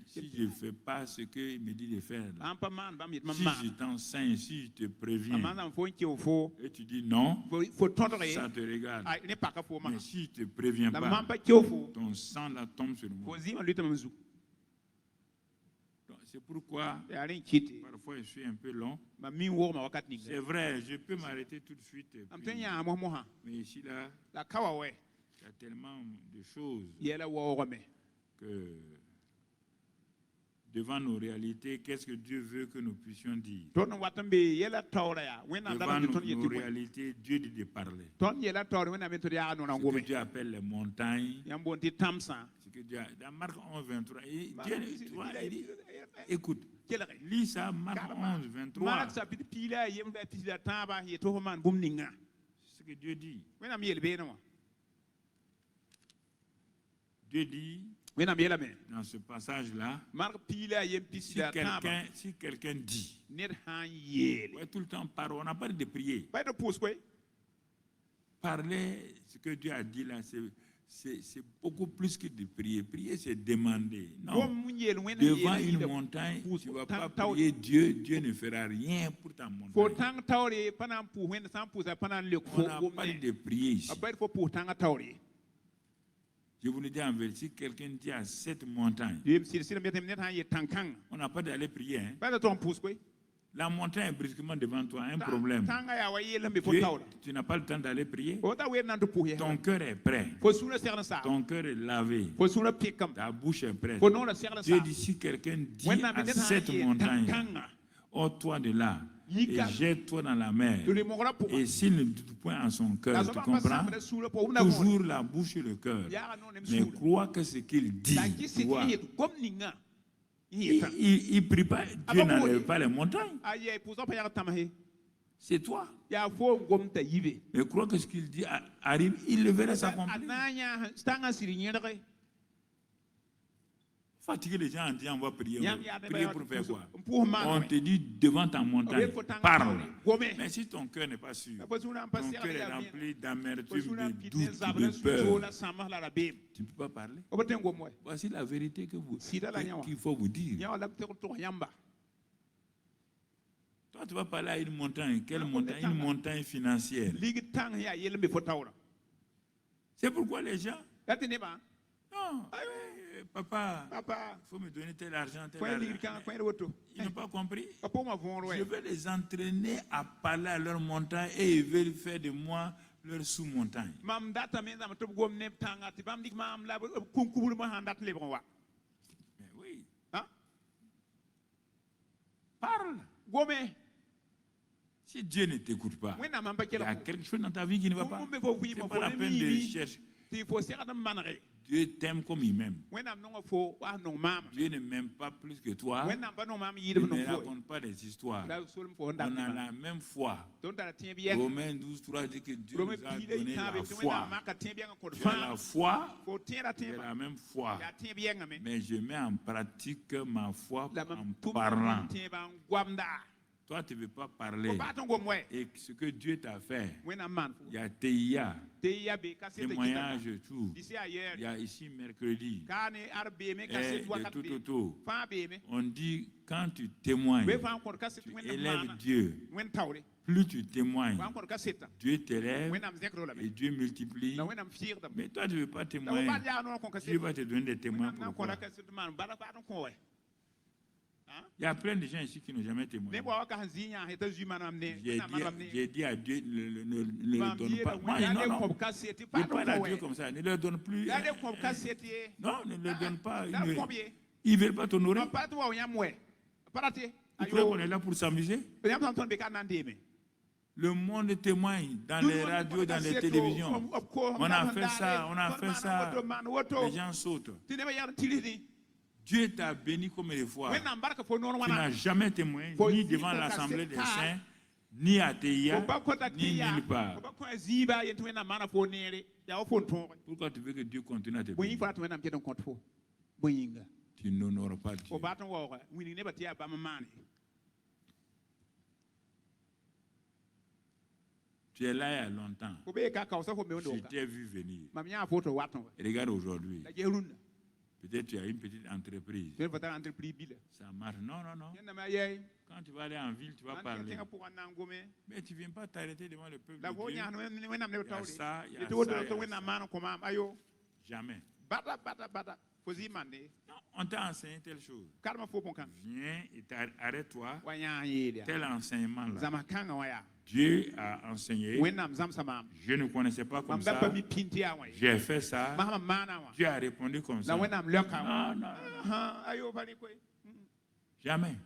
si je ne fais pas ce qu'il me dit de faire, si je t'enseigne, si je te préviens, et tu dis non, ça te regarde. Mais si je ne te préviens pas, ton sang là tombe sur moi. C'est pourquoi, parfois, je suis un peu long. C'est vrai, je peux m'arrêter tout de suite. Mais ici, là, il y a tellement de choses que, devant nos réalités, qu'est-ce que Dieu veut que nous puissions dire? Devant nos réalités, Dieu dit de parler. Ce que Dieu appelle les montagnes. Que Dieu a, dans Marc 11, 23, Dieu, tu vois, il dit, écoute, lis ça, Marc 11, 23. C'est ce que Dieu dit. Dieu dit, dans ce passage-là, si quelqu'un dit, ouais, tout le temps parle, on n'a pas de prier. Parler, ce que Dieu a dit là, c'est beaucoup plus que de prier. Prier, c'est demander. Non. Devant une montagne, tu ne vas pas prier Dieu. Dieu ne fera rien pour ta montagne. On n'a pas de prier ici. Je vous le dis en vérité, si quelqu'un dit à cette montagne, on n'a pas d'aller prier. La montagne est brusquement devant toi, un problème. Tu n'as pas le temps d'aller prier. Ton cœur est prêt. Ton cœur est lavé. Ta bouche est prête. Dieu dit, si quelqu'un dit à cette montagne, ôte-toi de là et jette-toi dans la mer. Et s'il ne doute point en son cœur, tu comprends? Toujours la bouche et le cœur. Mais crois que ce qu'il dit, il prie pas, Dieu n'enlève pas les montagnes. C'est toi. Mais crois que ce qu'il dit arrive, il le verra s'accomplir. Fatiguer les gens en disant on va prier. Prier pour faire quoi? On te dit devant ta montagne, parle. Mais si ton cœur n'est pas sûr, ton cœur est rempli d'amertume, de doute, de peur, tu ne peux pas parler. Voici la vérité qu'il faut vous dire. Toi, tu vas parler à une montagne. Quelle montagne? Une montagne financière. C'est pourquoi les gens... Non. Papa, il faut me donner tel argent, tel argent. Ils n'ont pas compris. Je vais les entraîner à parler à leur montagne et ils veulent faire de moi leur sous-montagne. Mais oui. Parle. Si Dieu ne t'écoute pas, il y a quelque chose dans ta vie qui ne va pas. Ce n'est pas la peine de chercher. Dieu t'aime comme il m'aime. Dieu ne m'aime pas plus que toi. Il ne raconte pas des histoires. On a la même foi. Romains 12, 3 dit que Dieu nous a donné la foi. Tu as la foi, tu as la même foi. Mais je mets en pratique ma foi en parlant. Toi, tu ne veux pas parler. Et ce que Dieu t'a fait, il y a TIA, témoignage, tout. Il y a ici mercredi. Et de tout. On dit, quand tu témoignes, tu élèves Dieu. Plus tu témoignes, Dieu t'élève et Dieu multiplie. Mais toi, tu ne veux pas témoigner. Dieu va te donner des témoins. Pourquoi? Il y a plein de gens ici qui n'ont jamais témoigné. J'ai dit à Dieu, ne leur donne pas. Moi, non. Je parle à Dieu comme ça. Ne leur donne plus. Non, ne leur donne pas. Ils ne veulent pas t'honorer. Ils croient qu'on est là pour s'amuser. Le monde témoigne dans les radios, dans les télévisions. On a fait ça, Les gens sautent. Dieu t'a béni comme des fois. Tu n'as jamais témoigné, ni devant l'Assemblée des Saints, ni à TIA, ni nulle part. Pourquoi tu veux que Dieu continue à te bénir? Tu n'honores pas Dieu. Tu es là il y a longtemps. Je t'ai vu venir. Regarde aujourd'hui. Peut-être tu as une petite entreprise. Ça marche. Non, non, non. Quand tu vas aller en ville, tu vas parler. Mais tu ne viens pas t'arrêter devant le peuple de Dieu. Il y a ça, il y a ça. Jamais. Non, on t'a enseigné telle chose. Viens et arrête-toi. Tel enseignement-là. Dieu a enseigné. Je ne connaissais pas comme ça. J'ai fait ça. Dieu a répondu comme ça. Non, non, non. Jamais.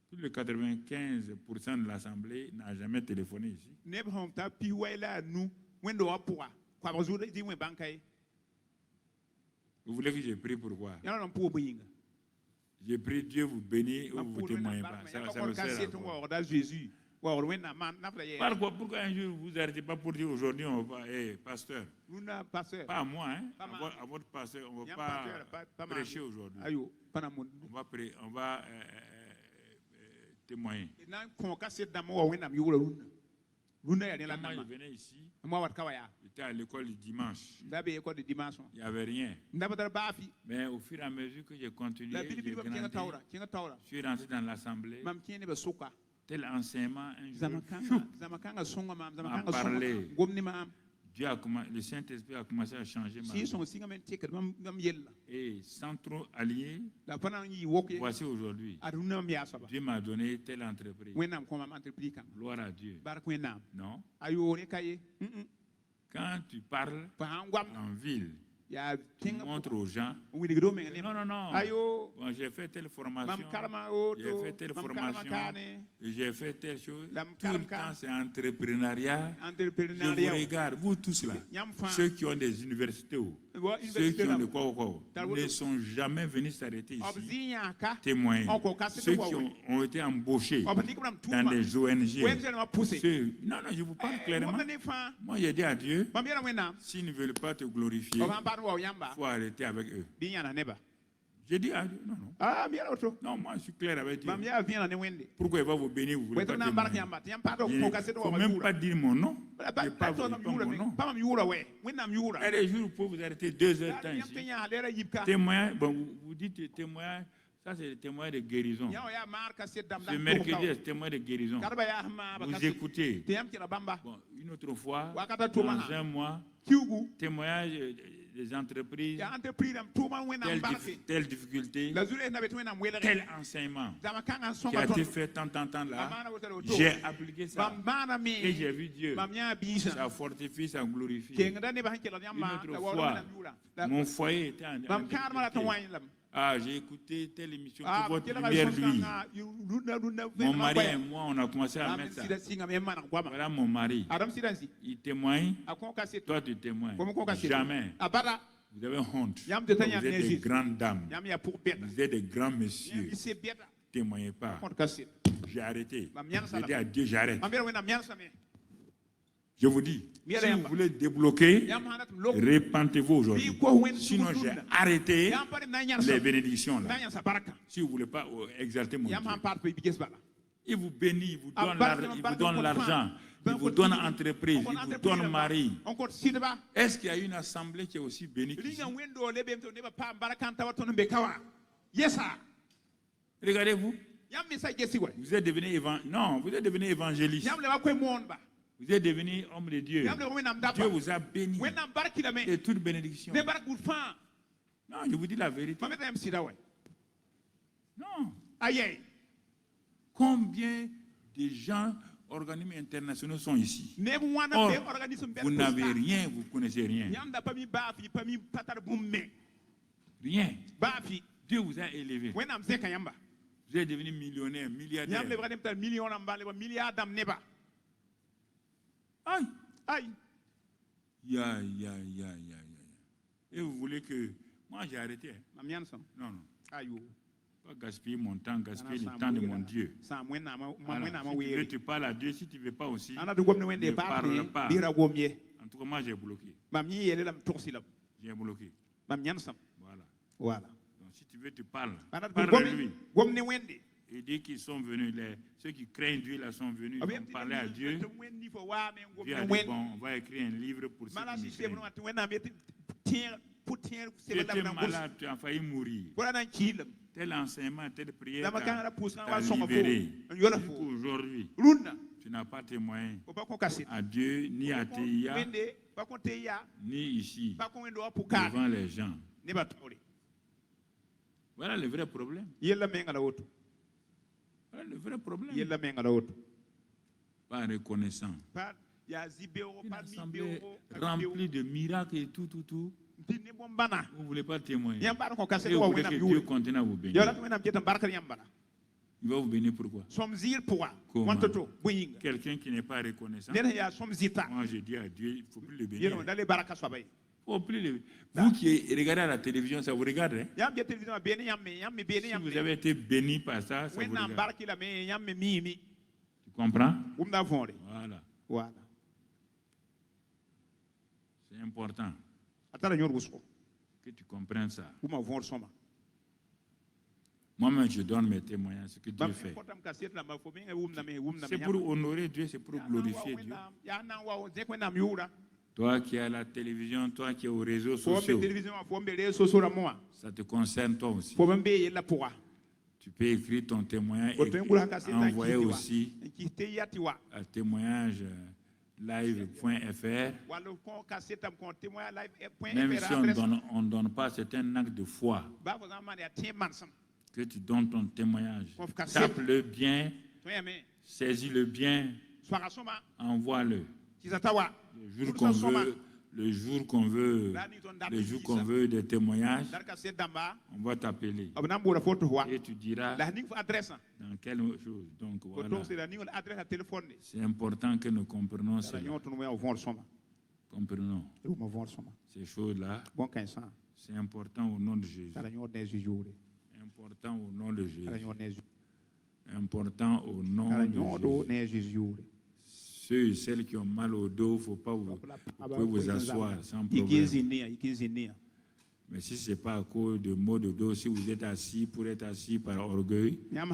Plus de 95% de l'Assemblée n'a jamais téléphoné ici. Vous voulez que je prie pourquoi? J'ai prié Dieu vous bénir ou vous témoignez pas. Ça me sert à quoi? Pourquoi un jour vous n'arrêtez pas pour dire aujourd'hui on va pas, pasteur? Pas à moi, hein? À votre pasteur, on ne va pas prêcher aujourd'hui. On va témoigner. Quand je venais ici, j'étais à l'école du dimanche. Il n'y avait rien. Mais au fur et à mesure que j'ai continué, je suis rentré dans l'assemblée. Tel enseignement, un jour, m'a parlé. Le Saint-Esprit a commencé à changer ma vie. Et sans trop allier, voici aujourd'hui, Dieu m'a donné telle entreprise. Gloire à Dieu. Non. Quand tu parles en ville, tu montres aux gens. Non, non, non. Bon, j'ai fait telle formation. J'ai fait telle formation. J'ai fait telle chose. Tout le temps, c'est entrepreneuriat. Je vous regarde, vous tous là. Ceux qui ont des universités, ceux qui ont de quoi, ne sont jamais venus s'arrêter ici. Témoigner. Ceux qui ont été embauchés dans des ONG. Non, non, je vous parle clairement. Moi, j'ai dit à Dieu, s'ils ne veulent pas te glorifier, il faut arrêter avec eux. J'ai dit à Dieu, non, non. Non, moi je suis clair avec Dieu. Pourquoi il va vous bénir, vous voulez pas témoigner? Il ne faut même pas dire mon nom. Je ne pas vous dire mon nom. Et les jours pour vous arrêter 2 heures de temps ici. Témoin, bon, vous dites témoin. Ça, c'est le témoin de guérison. Ce mercredi, c'est le témoin de guérison. Vous écoutez. Bon, une autre fois, dans un mois, témoignage des entreprises, telle difficulté, tel enseignement qui a été fait tant là. J'ai appliqué ça et j'ai vu Dieu. Ça fortifie, ça glorifie. Une autre fois, mon foyer était en difficulté. Ah, j'ai écouté telle émission que votre lumière lui. Mon mari et moi, on a commencé à mettre ça. Voilà mon mari. Il témoigne. Toi, tu témoignes. Jamais. Vous avez honte. Vous êtes des grandes dames. Vous êtes des grands messieurs. Témoignez pas. J'ai arrêté. J'ai dit à Dieu, j'arrête. Je vous dis, si vous voulez débloquer, répentez-vous aujourd'hui. Sinon, j'ai arrêté les bénédictions là. Si vous ne voulez pas exalter mon Dieu. Il vous bénit, il vous donne l'argent, il vous donne entreprise, il vous donne mari. Est-ce qu'il y a une assemblée qui est aussi bénie? Regardez-vous. Vous êtes devenu évangéliste. Vous êtes devenu homme de Dieu. Dieu vous a béni de toute bénédiction. Non, je vous dis la vérité. Non. Combien de gens, organismes internationaux sont ici? Or, vous n'avez rien, vous ne connaissez rien. Rien. Dieu vous a élevé. Vous êtes devenu millionnaire, milliardaire. Aïe. Aïe. Ya. Et vous voulez que... Moi, j'ai arrêté. Non, non. Pas gaspiller mon temps, gaspiller le temps de mon Dieu. Voilà. Si tu veux, tu parles à Dieu. Si tu ne veux pas aussi, ne parle pas. En tout cas, moi, j'ai bloqué. J'ai bloqué. Voilà. Donc, si tu veux, tu parles. Parle de lui. Et dès qu'ils sont venus, ceux qui craignent Dieu là sont venus, ils ont parlé à Dieu. Dieu a dit, bon, on va écrire un livre pour ceux qui me craignent. Tu étais malade, tu as failli mourir. Tel enseignement, telle prière t'a libéré. Aujourd'hui, tu n'as pas témoigné à Dieu, ni à TIA, ni ici, devant les gens. Voilà le vrai problème. Voilà le vrai problème. Pas reconnaissant. Une assemblée remplie de miracles et tout. Vous ne voulez pas témoigner. Et vous voulez que Dieu continue à vous bénir. Il va vous bénir pourquoi? Comment? Quelqu'un qui n'est pas reconnaissant. Moi, je dis à Dieu, il ne faut plus le bénir. Faut plus le... Vous qui regardez à la télévision, ça vous regarde. Hein? Si vous avez été béni par ça, ça vous regarde. Tu comprends? Voilà. C'est important que tu comprennes ça. Moi-même, je donne mes témoignages, ce que Dieu fait. C'est pour honorer Dieu, c'est pour glorifier Dieu. Toi qui es à la télévision, toi qui es aux réseaux sociaux, ça te concerne toi aussi. Tu peux écrire ton témoignage et envoyer aussi à témoignage live.fr. Même si on ne donne pas, c'est un acte de foi. Que tu donnes ton témoignage. Tape-le bien, saisis-le bien, envoie-le. Le jour qu'on veut des témoignages, on va t'appeler. Et tu diras dans quelle chose. Donc voilà. C'est important que nous comprenions cela. Comprenons ces choses-là. C'est important au nom de Jésus. Important au nom de Jésus. Important au nom de Jésus. Ceux et celles qui ont mal au dos, vous pouvez vous asseoir sans problème. Mais si ce n'est pas à cause de maux de dos, si vous êtes assis pour être assis par orgueil, donc,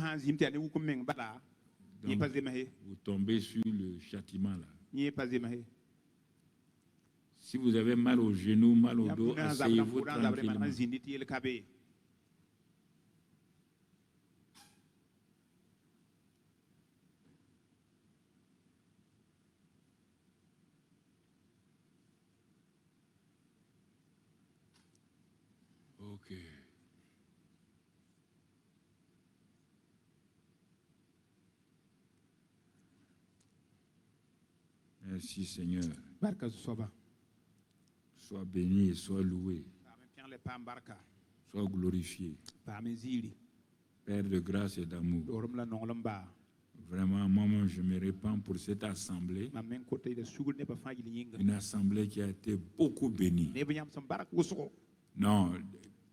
vous tombez sur le châtiment là. Si vous avez mal au genou, mal au dos, asseyez-vous tranquillement. Ok. Merci Seigneur. Sois béni et sois loué. Sois glorifié. Père de grâce et d'amour. Vraiment, moi-même, je me répands pour cette assemblée. Une assemblée qui a été beaucoup bénie. Non,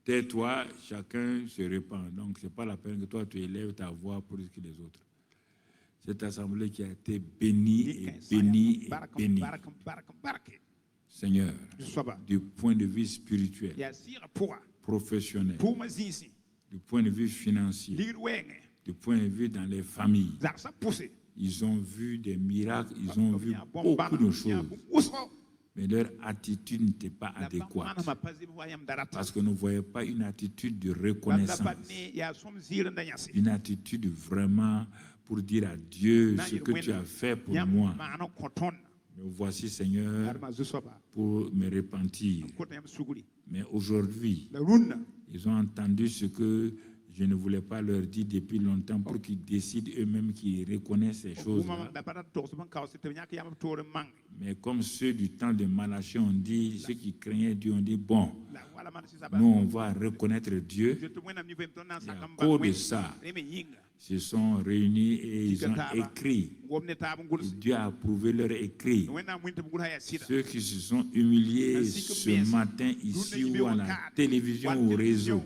tais-toi, chacun se répand. Donc, ce n'est pas la peine que toi, tu élèves ta voix plus que les autres. Cette assemblée qui a été bénie et bénie et bénie. Seigneur, du point de vue spirituel, professionnel, du point de vue financier, du point de vue dans les familles, ils ont vu des miracles, ils ont vu beaucoup de choses. Mais leur attitude n'était pas adéquate. Parce que nous ne voyons pas une attitude de reconnaissance. Une attitude vraiment pour dire à Dieu ce que tu as fait pour moi. Me voici, Seigneur, pour me repentir. Mais aujourd'hui, ils ont entendu ce que je ne voulais pas leur dire depuis longtemps pour qu'ils décident eux-mêmes qu'ils reconnaissent ces choses-là. Mais comme ceux du temps de Malachie ont dit, ceux qui craignaient Dieu ont dit, bon, nous on va reconnaître Dieu. Et à cause de ça, se sont réunis et ils ont écrit. Et Dieu a approuvé leur écrit. Ceux qui se sont humiliés ce matin ici ou à la télévision ou au réseau,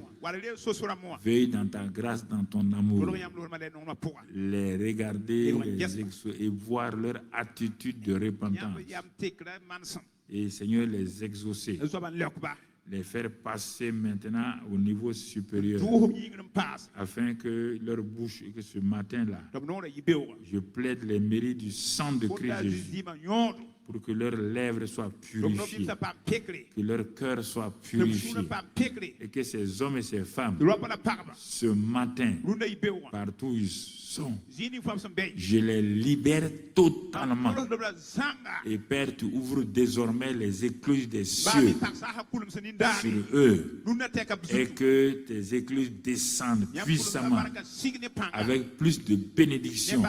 veuille dans ta grâce, dans ton amour, les regarder et voir leur attitude de repentance. Et Seigneur, les exaucer. les faire passer maintenant au niveau supérieur, afin que leur bouche, et que ce matin-là, je plaide les mérites du sang de Christ Jésus, pour que leurs lèvres soient purifiées, que leur cœur soit purifié, et que ces hommes et ces femmes, ce matin, partout où ils sont, je les libère totalement. Et Père, tu ouvres désormais les écluses des cieux sur eux, et que tes écluses descendent puissamment, avec plus de bénédictions,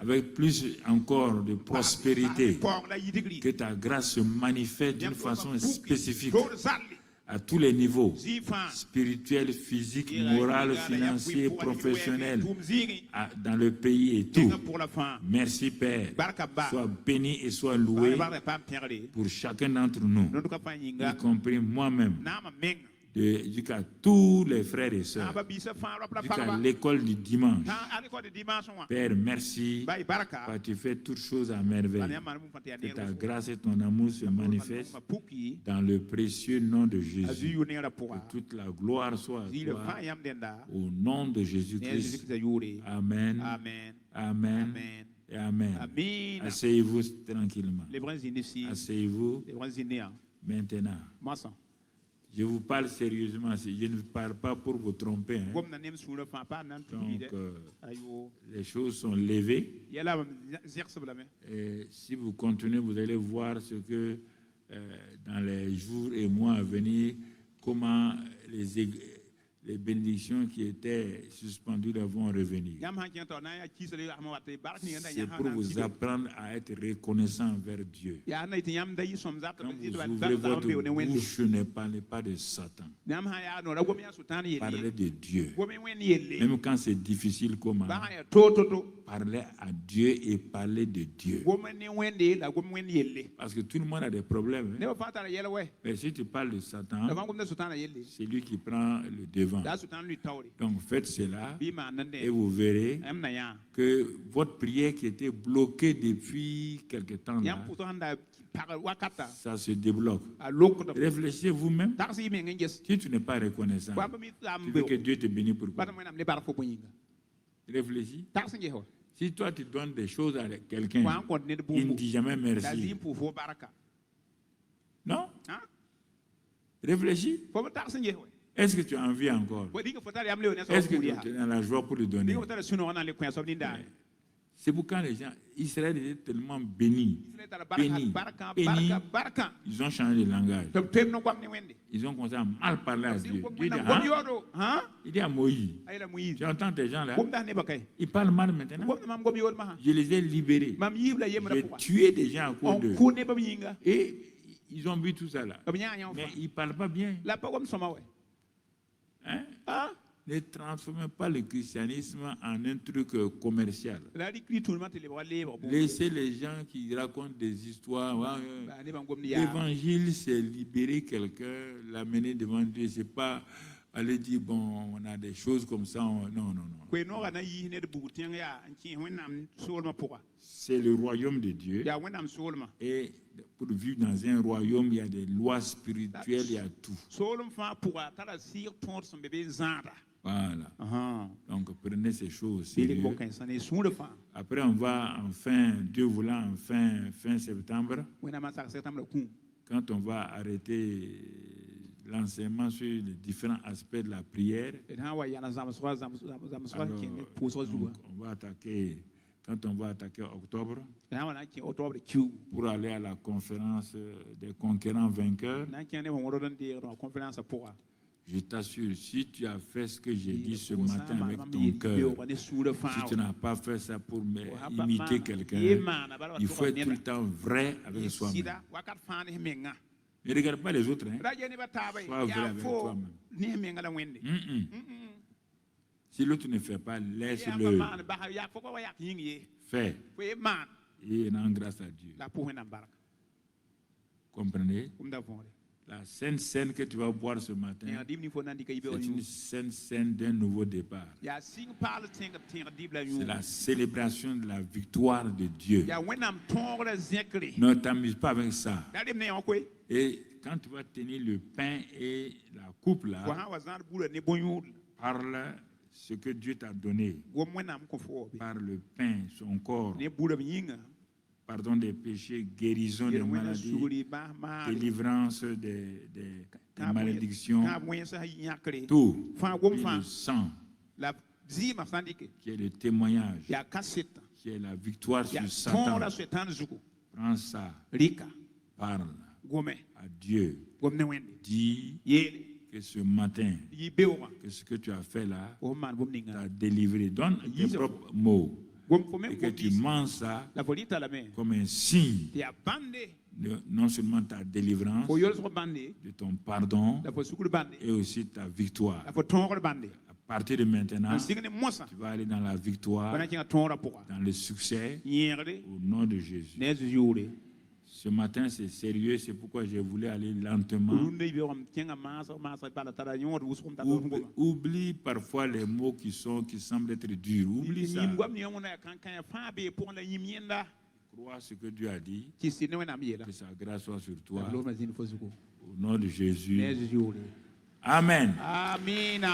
avec plus encore de prospérité. Que ta grâce se manifeste d'une façon spécifique à tous les niveaux, spirituel, physique, moral, financier, professionnel, dans le pays et tout. Merci Père. Sois béni et sois loué pour chacun d'entre nous, y compris moi-même, jusqu'à tous les frères et sœurs, jusqu'à l'école du dimanche. Père, merci, car tu fais toutes choses à merveille. Que ta grâce et ton amour se manifestent dans le précieux nom de Jésus. Que toute la gloire soit à toi, au nom de Jésus-Christ. Amen. Amen. Et amen. Asseyez-vous tranquillement. Asseyez-vous maintenant. Je vous parle sérieusement, je ne parle pas pour vous tromper. Donc, les choses sont levées. Et si vous continuez, vous allez voir ce que dans les jours et mois à venir, comment les bénédictions qui étaient suspendues vont revenir. C'est pour vous apprendre à être reconnaissant envers Dieu. Quand vous ouvrez votre bouche, ne parlez pas de Satan. Parlez de Dieu. Même quand c'est difficile, comment parler à Dieu et parler de Dieu. Parce que tout le monde a des problèmes. Hein? Mais si tu parles de Satan, c'est lui qui prend le devant. Donc faites cela et vous verrez que votre prière qui était bloquée depuis quelque temps là, ça se débloque. Réfléchissez vous-même. Si tu n'es pas reconnaissant, tu veux que Dieu te bénisse pourquoi? Réfléchis. Si toi tu donnes des choses à quelqu'un, il ne dit jamais merci. Non? Réfléchis. Est-ce que tu as envie encore? Est-ce que tu es dans la joie pour lui donner? C'est pourquoi les gens, Israël était tellement béni. Ils ont changé de langage. Ils ont commencé à mal parler à Dieu. Dieu dit, il dit à Moïse, tu entends tes gens là? Ils parlent mal maintenant. Je les ai libérés. J'ai tué des gens à cause d'eux. Et ils ont vu tout ça là. Mais ils ne parlent pas bien. Hein? Ne transformez pas le christianisme en un truc commercial. Laissez les gens qui racontent des histoires. L'évangile, c'est libérer quelqu'un, l'amener devant Dieu. C'est pas aller dire, bon, on a des choses comme ça. Non. C'est le royaume de Dieu. Et pour vivre dans un royaume, il y a des lois spirituelles, il y a tout. Voilà. Donc prenez ces choses sérieux. Après, on va Dieu voulant, fin septembre, quand on va arrêter l'enseignement sur les différents aspects de la prière. Alors, on va attaquer. Quand on va attaquer octobre, pour aller à la conférence des conquérants vainqueurs, je t'assure, si tu as fait ce que j'ai dit ce matin avec ton cœur, si tu n'as pas fait ça pour imiter quelqu'un, il faut être tout le temps vrai avec soi-même. Ne regarde pas les autres. Sois vrai avec toi-même. Si l'autre ne fait pas, laisse-le. Fais. Et rends grâce à Dieu. Comprenez? La sainte scène que tu vas boire ce matin, c'est une sainte scène d'un nouveau départ. C'est la célébration de la victoire de Dieu. Ne t'amuse pas avec ça. Et quand tu vas tenir le pain et la coupe là, parle ce que Dieu t'a donné. Par le pain, son corps, pardon des péchés, guérison des maladies, délivrance des malédictions, tout. Et le sang, qui est le témoignage, qui est la victoire sur Satan. Prends ça, parle à Dieu. Dis que ce matin, que ce que tu as fait là, t'a délivré. Donne tes propres mots. Et que tu manges ça comme un signe de non seulement ta délivrance, de ton pardon, et aussi ta victoire. À partir de maintenant, tu vas aller dans la victoire, dans le succès, au nom de Jésus. Ce matin, c'est sérieux, c'est pourquoi je voulais aller lentement. Oublie parfois les mots qui semblent être durs. Oublie ça. Crois ce que Dieu a dit. Que sa grâce soit sur toi. Au nom de Jésus. Amen.
Amen.